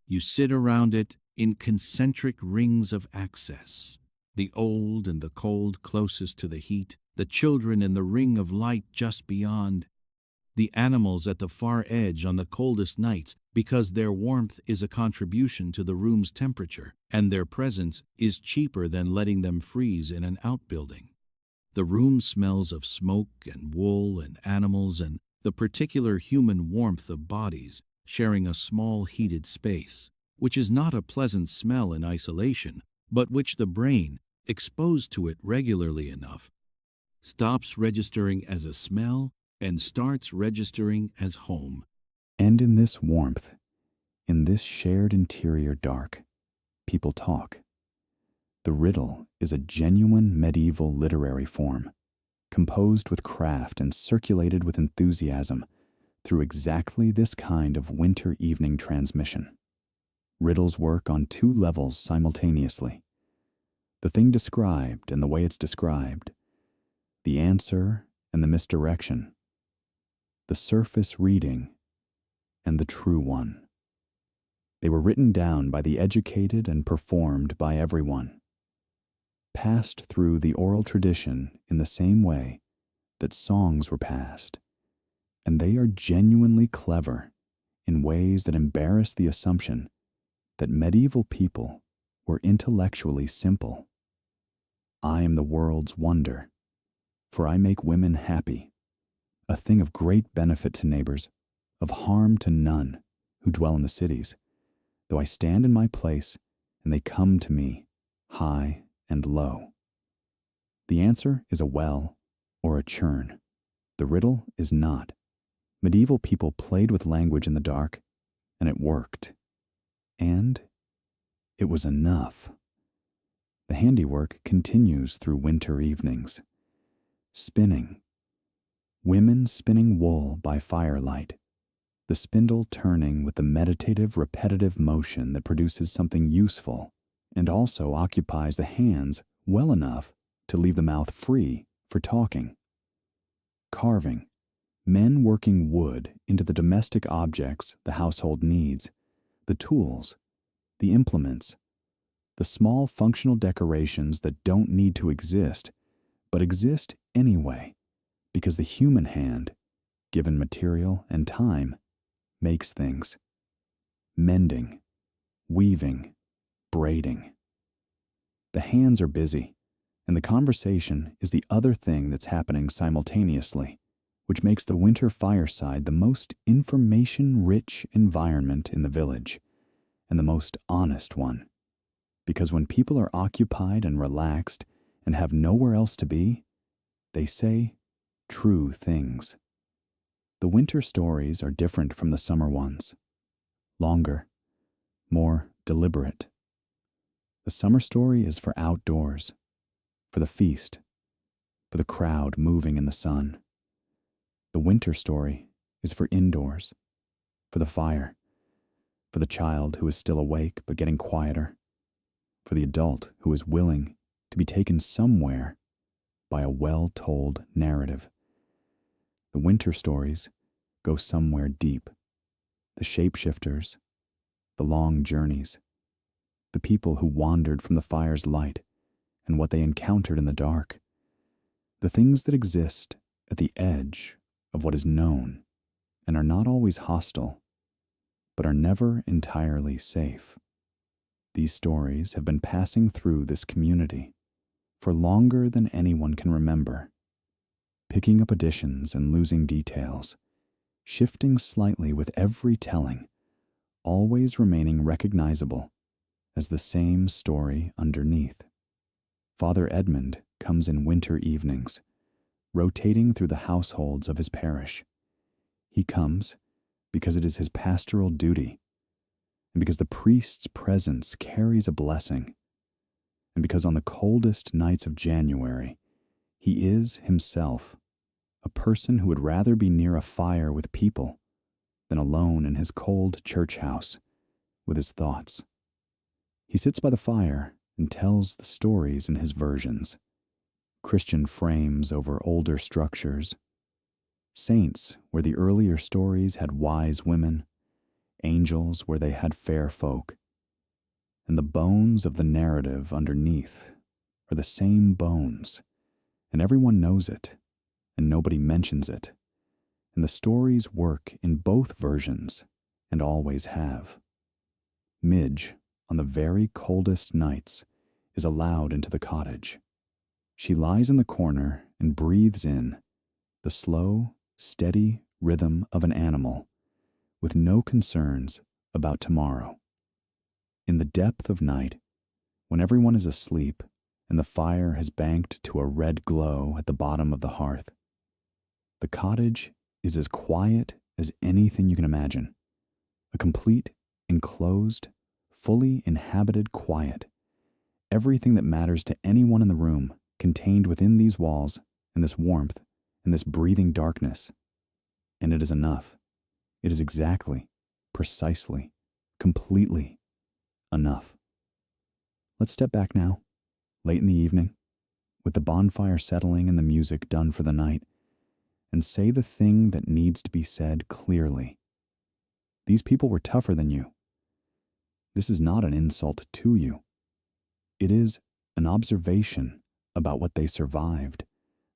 You sit around it in concentric rings of access. The old and the cold closest to the heat, the children in the ring of light just beyond, the animals at the far edge on the coldest nights because their warmth is a contribution to the room's temperature, and their presence is cheaper than letting them freeze in an outbuilding. The room smells of smoke and wool and animals and the particular human warmth of bodies sharing a small heated space, which is not a pleasant smell in isolation, but which the brain, exposed to it regularly enough, stops registering as a smell and starts registering as home. And in this warmth, in this shared interior dark, people talk. The riddle is a genuine medieval literary form, composed with craft and circulated with enthusiasm through exactly this kind of winter evening transmission. Riddles work on two levels simultaneously: the thing described and the way it's described, the answer and the misdirection, the surface reading and the true one. They were written down by the educated and performed by everyone, passed through the oral tradition in the same way that songs were passed, and they are genuinely clever in ways that embarrass the assumption that medieval people were intellectually simple. I am the world's wonder, for I make women happy, a thing of great benefit to neighbors, of harm to none who dwell in the cities, though I stand in my place and they come to me, high and low. The answer is a well or a churn. The riddle is not. Medieval people played with language in the dark, and it worked. And it was enough. The handiwork continues through winter evenings. Spinning. Women spinning wool by firelight. The spindle turning with the meditative, repetitive motion that produces something useful and also occupies the hands well enough to leave the mouth free for talking. Carving. Men working wood into the domestic objects the household needs, the tools, the implements, the small functional decorations that don't need to exist, but exist anyway, because the human hand, given material and time, makes things. Mending, weaving, braiding. The hands are busy, and the conversation is the other thing that's happening simultaneously, which makes the winter fireside the most information-rich environment in the village, and the most honest one. Because when people are occupied and relaxed and have nowhere else to be, they say true things. The winter stories are different from the summer ones. Longer, more deliberate. The summer story is for outdoors, for the feast, for the crowd moving in the sun. The winter story is for indoors, for the fire, for the child who is still awake but getting quieter, for the adult who is willing to be taken somewhere by a well-told narrative. The winter stories go somewhere deep. The shapeshifters, the long journeys, the people who wandered from the fire's light and what they encountered in the dark, the things that exist at the edge of what is known and are not always hostile, but are never entirely safe. These stories have been passing through this community for longer than anyone can remember, picking up additions and losing details, shifting slightly with every telling, always remaining recognizable as the same story underneath. Father Edmund comes in winter evenings, rotating through the households of his parish. He comes because it is his pastoral duty, and because the priest's presence carries a blessing, and because on the coldest nights of January, he is himself a person who would rather be near a fire with people than alone in his cold church house with his thoughts. He sits by the fire and tells the stories in his versions, Christian frames over older structures, saints where the earlier stories had wise women, angels where they had fair folk, and the bones of the narrative underneath are the same bones, and everyone knows it, and nobody mentions it, and the stories work in both versions and always have. Midge, on the very coldest nights, is allowed into the cottage. She lies in the corner and breathes in the slow, steady rhythm of an animal with no concerns about tomorrow. In the depth of night, when everyone is asleep and the fire has banked to a red glow at the bottom of the hearth, the cottage is as quiet as anything you can imagine. A complete, enclosed, fully inhabited quiet. Everything that matters to anyone in the room contained within these walls and this warmth and this breathing darkness. And it is enough. It is exactly, precisely, completely enough. Let's step back now, late in the evening, with the bonfire settling and the music done for the night, and say the thing that needs to be said clearly. These people were tougher than you. This is not an insult to you. It is an observation about what they survived,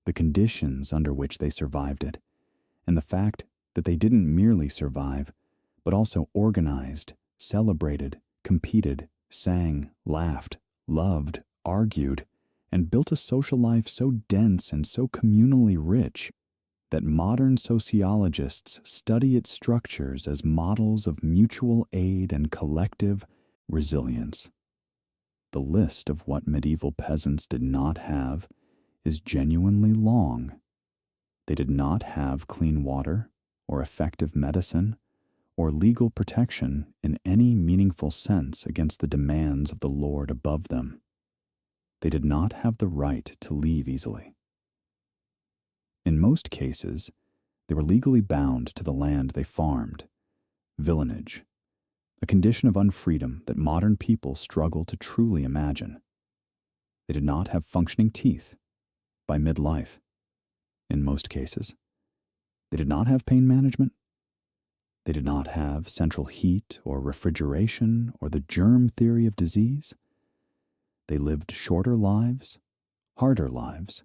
the conditions under which they survived it, and the fact that they didn't merely survive, but also organized, celebrated, competed, sang, laughed, loved, argued, and built a social life so dense and so communally rich that modern sociologists study its structures as models of mutual aid and collective resilience. The list of what medieval peasants did not have is genuinely long. They did not have clean water, or effective medicine, or legal protection in any meaningful sense against the demands of the lord above them. They did not have the right to leave easily. In most cases, they were legally bound to the land they farmed, villenage, a condition of unfreedom that modern people struggle to truly imagine. They did not have functioning teeth by midlife, in most cases. They did not have pain management. They did not have central heat or refrigeration or the germ theory of disease. They lived shorter lives, harder lives,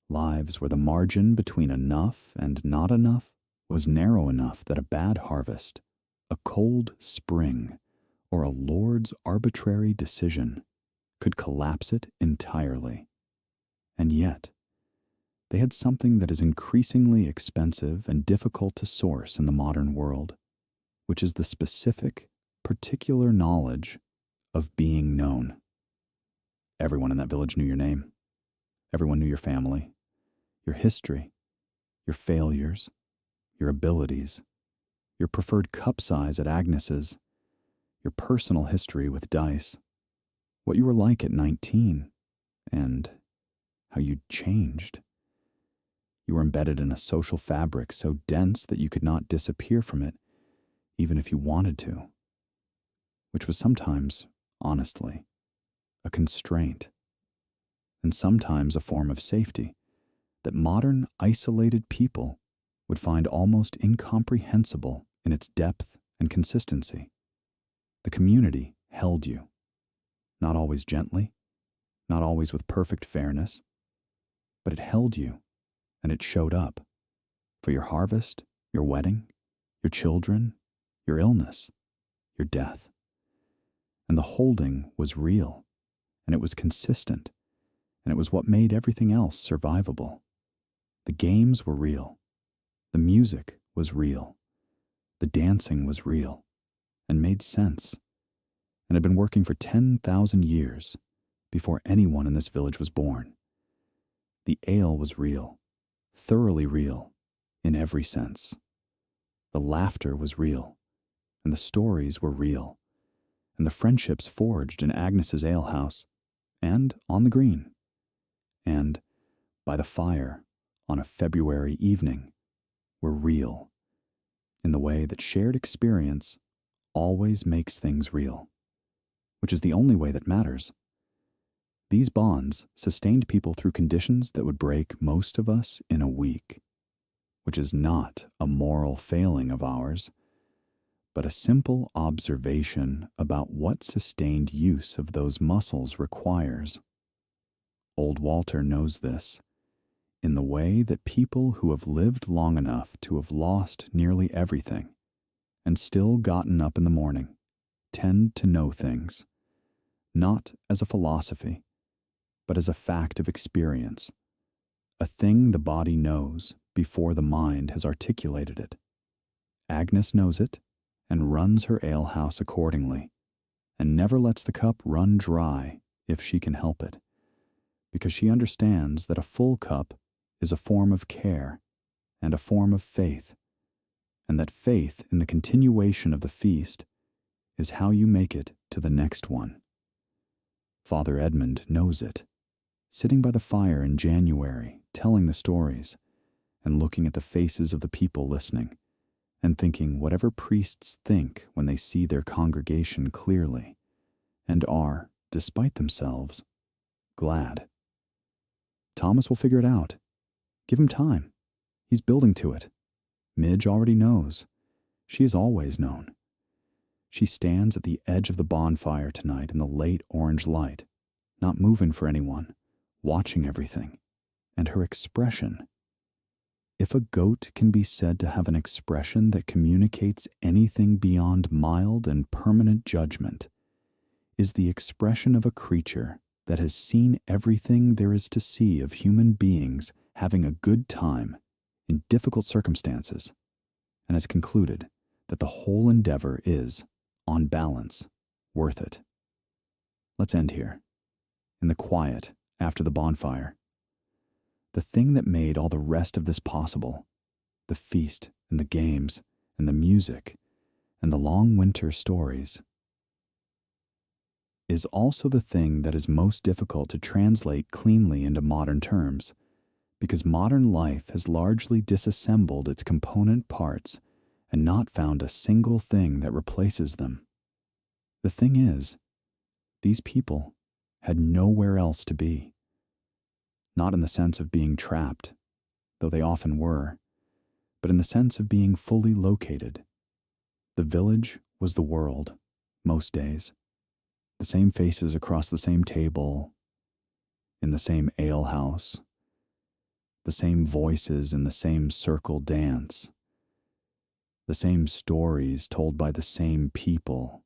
lives where the margin between enough and not enough was narrow enough that a bad harvest, a cold spring, or a lord's arbitrary decision could collapse it entirely. And yet, they had something that is increasingly expensive and difficult to source in the modern world, which is the specific, particular knowledge of being known. Everyone in that village knew your name. Everyone knew your family, your history, your failures, your abilities, your preferred cup size at Agnes's, your personal history with dice, what you were like at 19, and how you'd changed. You were embedded in a social fabric so dense that you could not disappear from it, even if you wanted to, which was sometimes, honestly, a constraint, and sometimes a form of safety that modern, isolated people would find almost incomprehensible in its depth and consistency. The community held you, not always gently, not always with perfect fairness, but it held you. And it showed up for your harvest, your wedding, your children, your illness, your death. And the holding was real, and it was consistent, and it was what made everything else survivable. The games were real. The music was real. The dancing was real, and made sense, and had been working for 10,000 years before anyone in this village was born. The ale was real. Thoroughly real in every sense. The laughter was real, and the stories were real, and the friendships forged in Agnes's alehouse, and on the green, and by the fire on a February evening were real, in the way that shared experience always makes things real, which is the only way that matters. These bonds sustained people through conditions that would break most of us in a week, which is not a moral failing of ours, but a simple observation about what sustained use of those muscles requires. Old Walter knows this, in the way that people who have lived long enough to have lost nearly everything and still gotten up in the morning tend to know things, not as a philosophy, but as a fact of experience, a thing the body knows before the mind has articulated it. Agnes knows it and runs her alehouse accordingly, and never lets the cup run dry if she can help it, because she understands that a full cup is a form of care and a form of faith, and that faith in the continuation of the feast is how you make it to the next one. Father Edmund knows it, sitting by the fire in January, telling the stories, and looking at the faces of the people listening, and thinking whatever priests think when they see their congregation clearly, and are, despite themselves, glad. Thomas will figure it out. Give him time. He's building to it. Midge already knows. She has always known. She stands at the edge of the bonfire tonight in the late orange light, not moving for anyone, watching everything, and her expression. If a goat can be said to have an expression that communicates anything beyond mild and permanent judgment, is the expression of a creature that has seen everything there is to see of human beings having a good time in difficult circumstances, and has concluded that the whole endeavor is, on balance, worth it. Let's end here, in the quiet after the bonfire. The thing that made all the rest of this possible, the feast and the games and the music and the long winter stories, is also the thing that is most difficult to translate cleanly into modern terms, because modern life has largely disassembled its component parts and not found a single thing that replaces them. The thing is, these people had nowhere else to be. Not in the sense of being trapped, though they often were, but in the sense of being fully located. The village was the world, most days. The same faces across the same table, in the same alehouse, the same voices in the same circle dance, the same stories told by the same people,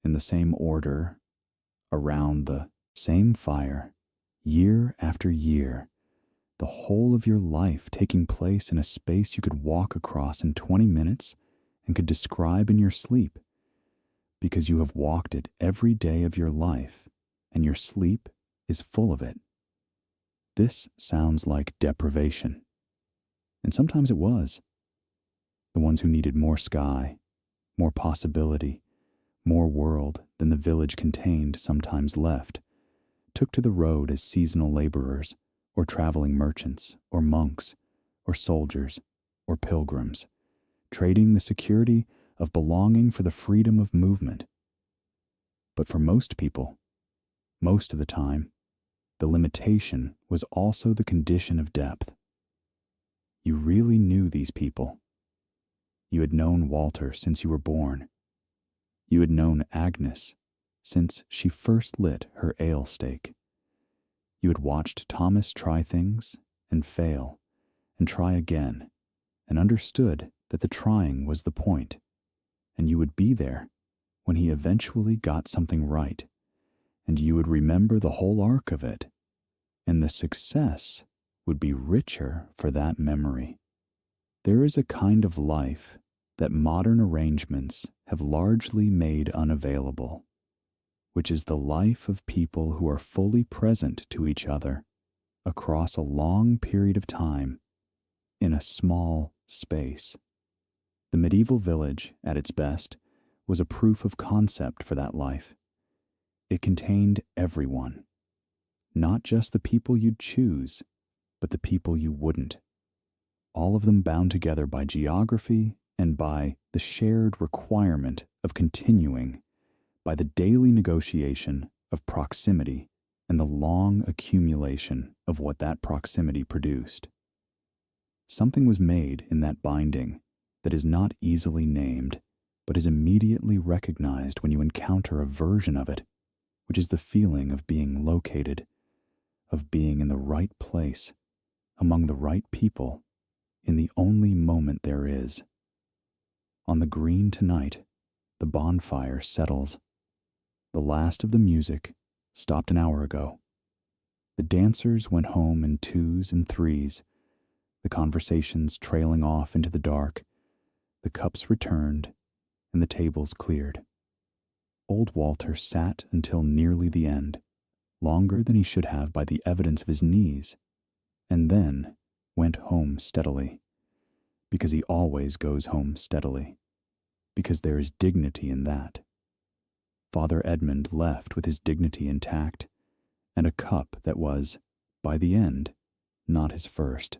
in the same order, around the same fire, year after year, the whole of your life taking place in a space you could walk across in 20 minutes and could describe in your sleep, because you have walked it every day of your life, and your sleep is full of it. This sounds like deprivation. And sometimes it was. The ones who needed more sky, more possibility, more world than the village contained sometimes left, took to the road as seasonal laborers, or traveling merchants, or monks, or soldiers, or pilgrims, trading the security of belonging for the freedom of movement. But for most people, most of the time, the limitation was also the condition of depth. You really knew these people. You had known Walter since you were born. You had known Agnes since she first lit her ale stake. You had watched Thomas try things and fail and try again, and understood that the trying was the point, and you would be there when he eventually got something right, and you would remember the whole arc of it, and the success would be richer for that memory. There is a kind of life that modern arrangements have largely made unavailable, which is the life of people who are fully present to each other across a long period of time in a small space. The medieval village, at its best, was a proof of concept for that life. It contained everyone, not just the people you'd choose, but the people you wouldn't. All of them bound together by geography and by the shared requirement of continuing, by the daily negotiation of proximity and the long accumulation of what that proximity produced. Something was made in that binding that is not easily named, but is immediately recognized when you encounter a version of it, which is the feeling of being located, of being in the right place, among the right people, in the only moment there is. On the green tonight, the bonfire settles. The last of the music stopped an hour ago. The dancers went home in twos and threes, the conversations trailing off into the dark, the cups returned, and the tables cleared. Old Walter sat until nearly the end, longer than he should have by the evidence of his knees, and then went home steadily, because he always goes home steadily, because there is dignity in that. Father Edmund left with his dignity intact, and a cup that was, by the end, not his first.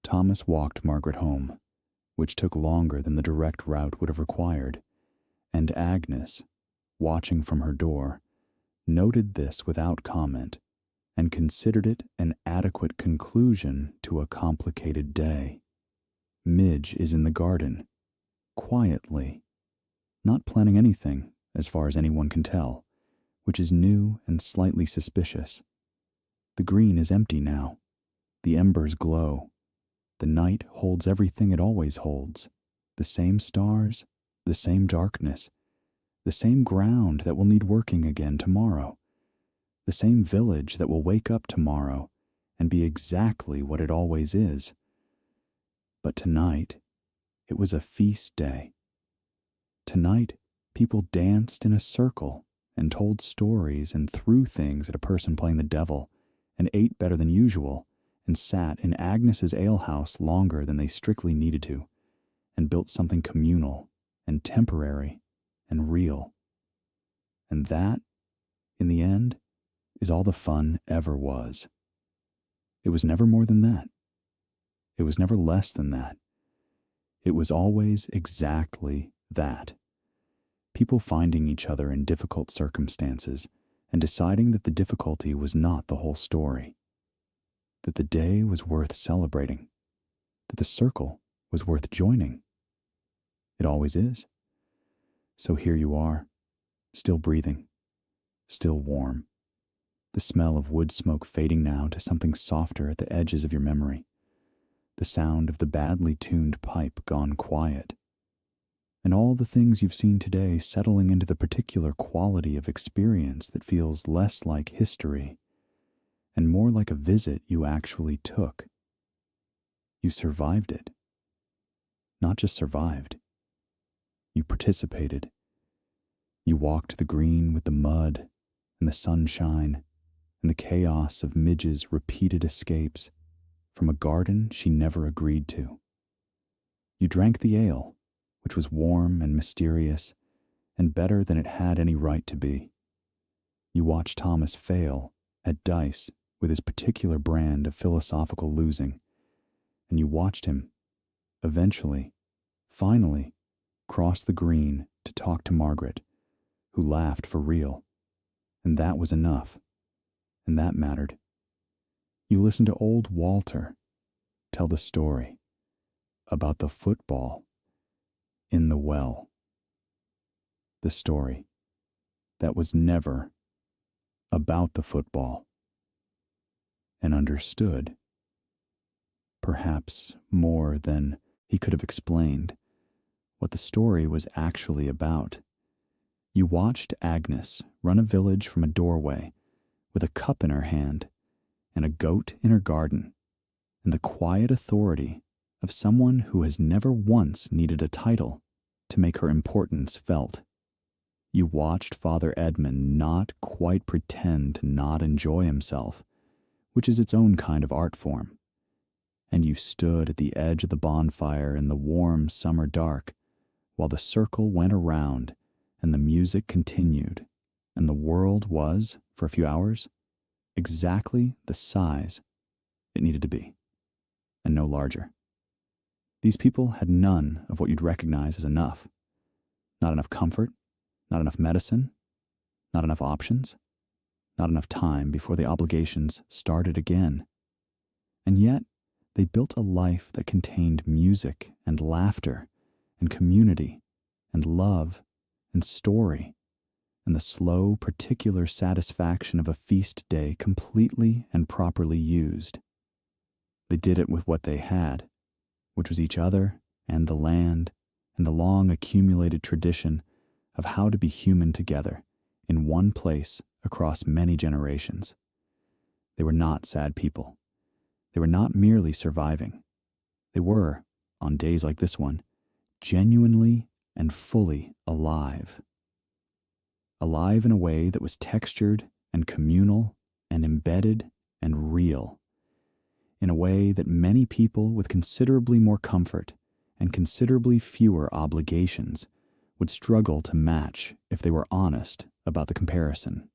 Thomas walked Margaret home, which took longer than the direct route would have required, and Agnes, watching from her door, noted this without comment, and considered it an adequate conclusion to a complicated day. Midge is in the garden, quietly, not planning anything as far as anyone can tell, which is new and slightly suspicious. The green is empty now. The embers glow. The night holds everything it always holds. The same stars, the same darkness, the same ground that will need working again tomorrow, the same village that will wake up tomorrow and be exactly what it always is. But tonight, it was a feast day. Tonight, people danced in a circle and told stories and threw things at a person playing the devil and ate better than usual and sat in Agnes's alehouse longer than they strictly needed to and built something communal and temporary and real. And that, in the end, is all the fun ever was. It was never more than that. It was never less than that. It was always exactly that. People finding each other in difficult circumstances and deciding that the difficulty was not the whole story, that the day was worth celebrating, that the circle was worth joining. It always is. So here you are, still breathing, still warm, the smell of wood smoke fading now to something softer at the edges of your memory, the sound of the badly tuned pipe gone quiet, and all the things you've seen today settling into the particular quality of experience that feels less like history and more like a visit you actually took. You survived it. Not just survived. You participated. You walked the green with the mud and the sunshine and the chaos of Midge's repeated escapes from a garden she never agreed to. You drank the ale, which was warm and mysterious and better than it had any right to be. You watched Thomas fail at dice with his particular brand of philosophical losing, and you watched him, eventually, finally, cross the green to talk to Margaret, who laughed for real, and that was enough, and that mattered. You listened to old Walter tell the story about the football in the well. The story that was never about the football, and understood, perhaps more than he could have explained, what the story was actually about. You watched Agnes run a village from a doorway with a cup in her hand and a goat in her garden, and the quiet authority of someone who has never once needed a title to make her importance felt. You watched Father Edmund not quite pretend to not enjoy himself, which is its own kind of art form, and you stood at the edge of the bonfire in the warm summer dark while the circle went around and the music continued, and the world was, for a few hours, exactly the size it needed to be, and no larger. These people had none of what you'd recognize as enough. Not enough comfort, not enough medicine, not enough options, not enough time before the obligations started again. And yet, they built a life that contained music and laughter and community and love and story and the slow, particular satisfaction of a feast day completely and properly used. They did it with what they had, which was each other and the land and the long accumulated tradition of how to be human together in one place across many generations. They were not sad people. They were not merely surviving. They were, on days like this one, genuinely and fully alive. Alive in a way that was textured and communal and embedded and real. In a way that many people with considerably more comfort and considerably fewer obligations would struggle to match if they were honest about the comparison.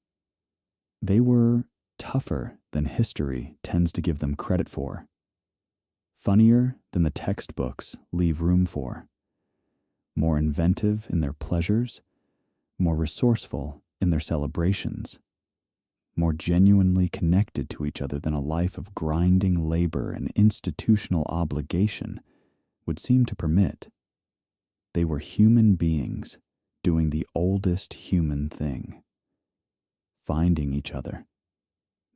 They were tougher than history tends to give them credit for, funnier than the textbooks leave room for, more inventive in their pleasures, more resourceful in their celebrations, more genuinely connected to each other than a life of grinding labor and institutional obligation would seem to permit. They were human beings, doing the oldest human thing, finding each other,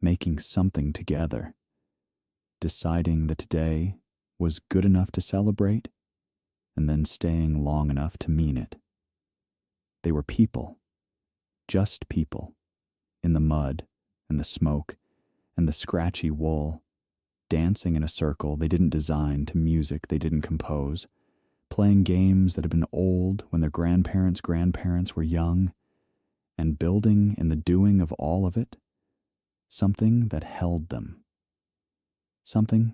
making something together, deciding that today was good enough to celebrate, and then staying long enough to mean it. They were people, just people, in the mud and the smoke and the scratchy wool, dancing in a circle they didn't design to music they didn't compose, playing games that had been old when their grandparents were young, and building in the doing of all of it something that held them, something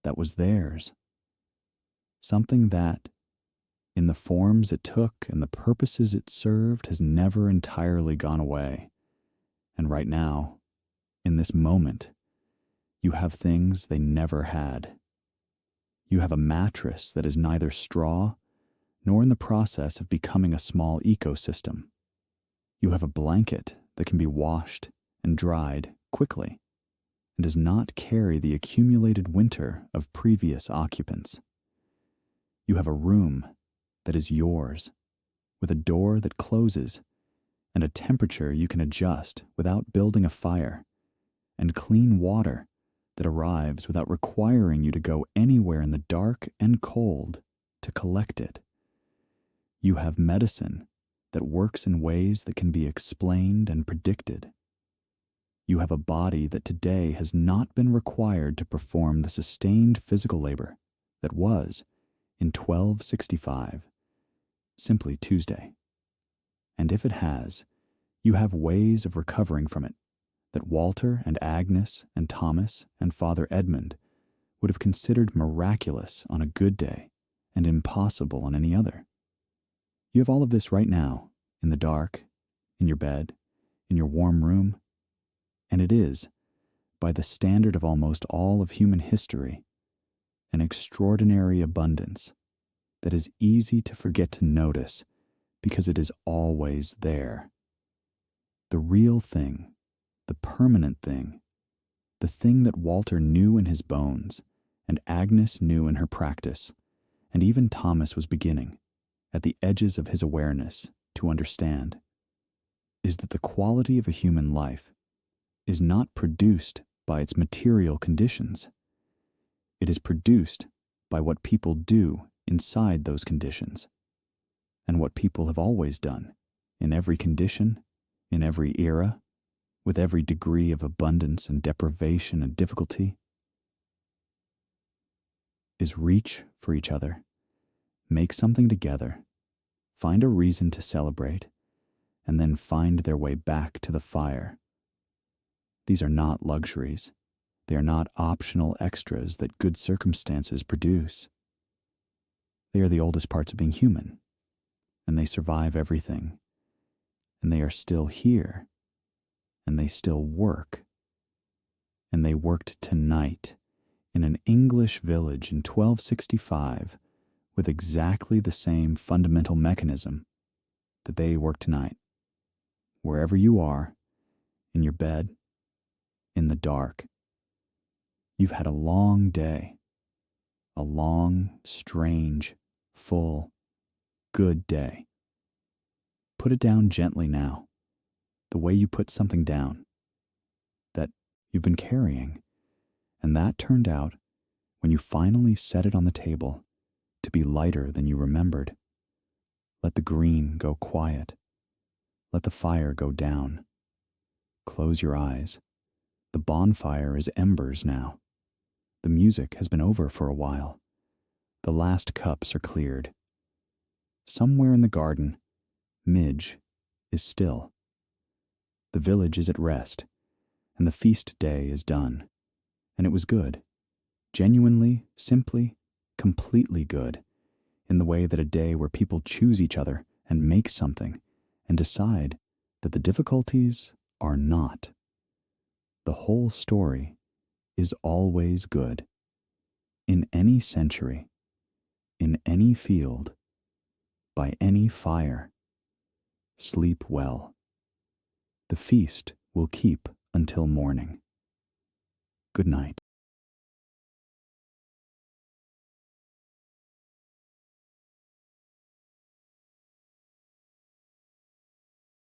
that was theirs, something that, in the forms it took and the purposes it served, has never entirely gone away. And right now, in this moment, you have things they never had. You have a mattress that is neither straw nor in the process of becoming a small ecosystem. You have a blanket that can be washed and dried quickly and does not carry the accumulated winter of previous occupants. You have a room that is yours, with a door that closes and a temperature you can adjust without building a fire, and clean water that arrives without requiring you to go anywhere in the dark and cold to collect it. You have medicine that works in ways that can be explained and predicted. You have a body that today has not been required to perform the sustained physical labor that was, in 1265, simply Tuesday. And if it has, you have ways of recovering from it that Walter and Agnes and Thomas and Father Edmund would have considered miraculous on a good day and impossible on any other. You have all of this right now, in the dark, in your bed, in your warm room, and it is, by the standard of almost all of human history, an extraordinary abundance that is easy to forget to notice because it is always there. The real thing, the permanent thing, the thing that Walter knew in his bones, and Agnes knew in her practice, and even Thomas was beginning, at the edges of his awareness, to understand, is that the quality of a human life is not produced by its material conditions. It is produced by what people do inside those conditions, and what people have always done, in every condition, in every era, with every degree of abundance and deprivation and difficulty, is reach for each other, make something together, find a reason to celebrate, and then find their way back to the fire. These are not luxuries. They are not optional extras that good circumstances produce. They are the oldest parts of being human, and they survive everything, and they are still here, and they still work. And they worked tonight in an English village in 1265 with exactly the same fundamental mechanism that they work tonight. Wherever you are, in your bed, in the dark, you've had a long day, a long, strange, full, good day. Put it down gently now, the way you put something down that you've been carrying, and that turned out, when you finally set it on the table, to be lighter than you remembered. Let the green go quiet. Let the fire go down. Close your eyes. The bonfire is embers now. The music has been over for a while. The last cups are cleared. Somewhere in the garden, Midge is still. The village is at rest, and the feast day is done. And it was good. Genuinely, simply, completely good, in the way that a day where people choose each other and make something and decide that the difficulties are not. The whole story is always good. In any century, in any field, by any fire. Sleep well. The feast will keep until morning. Good night.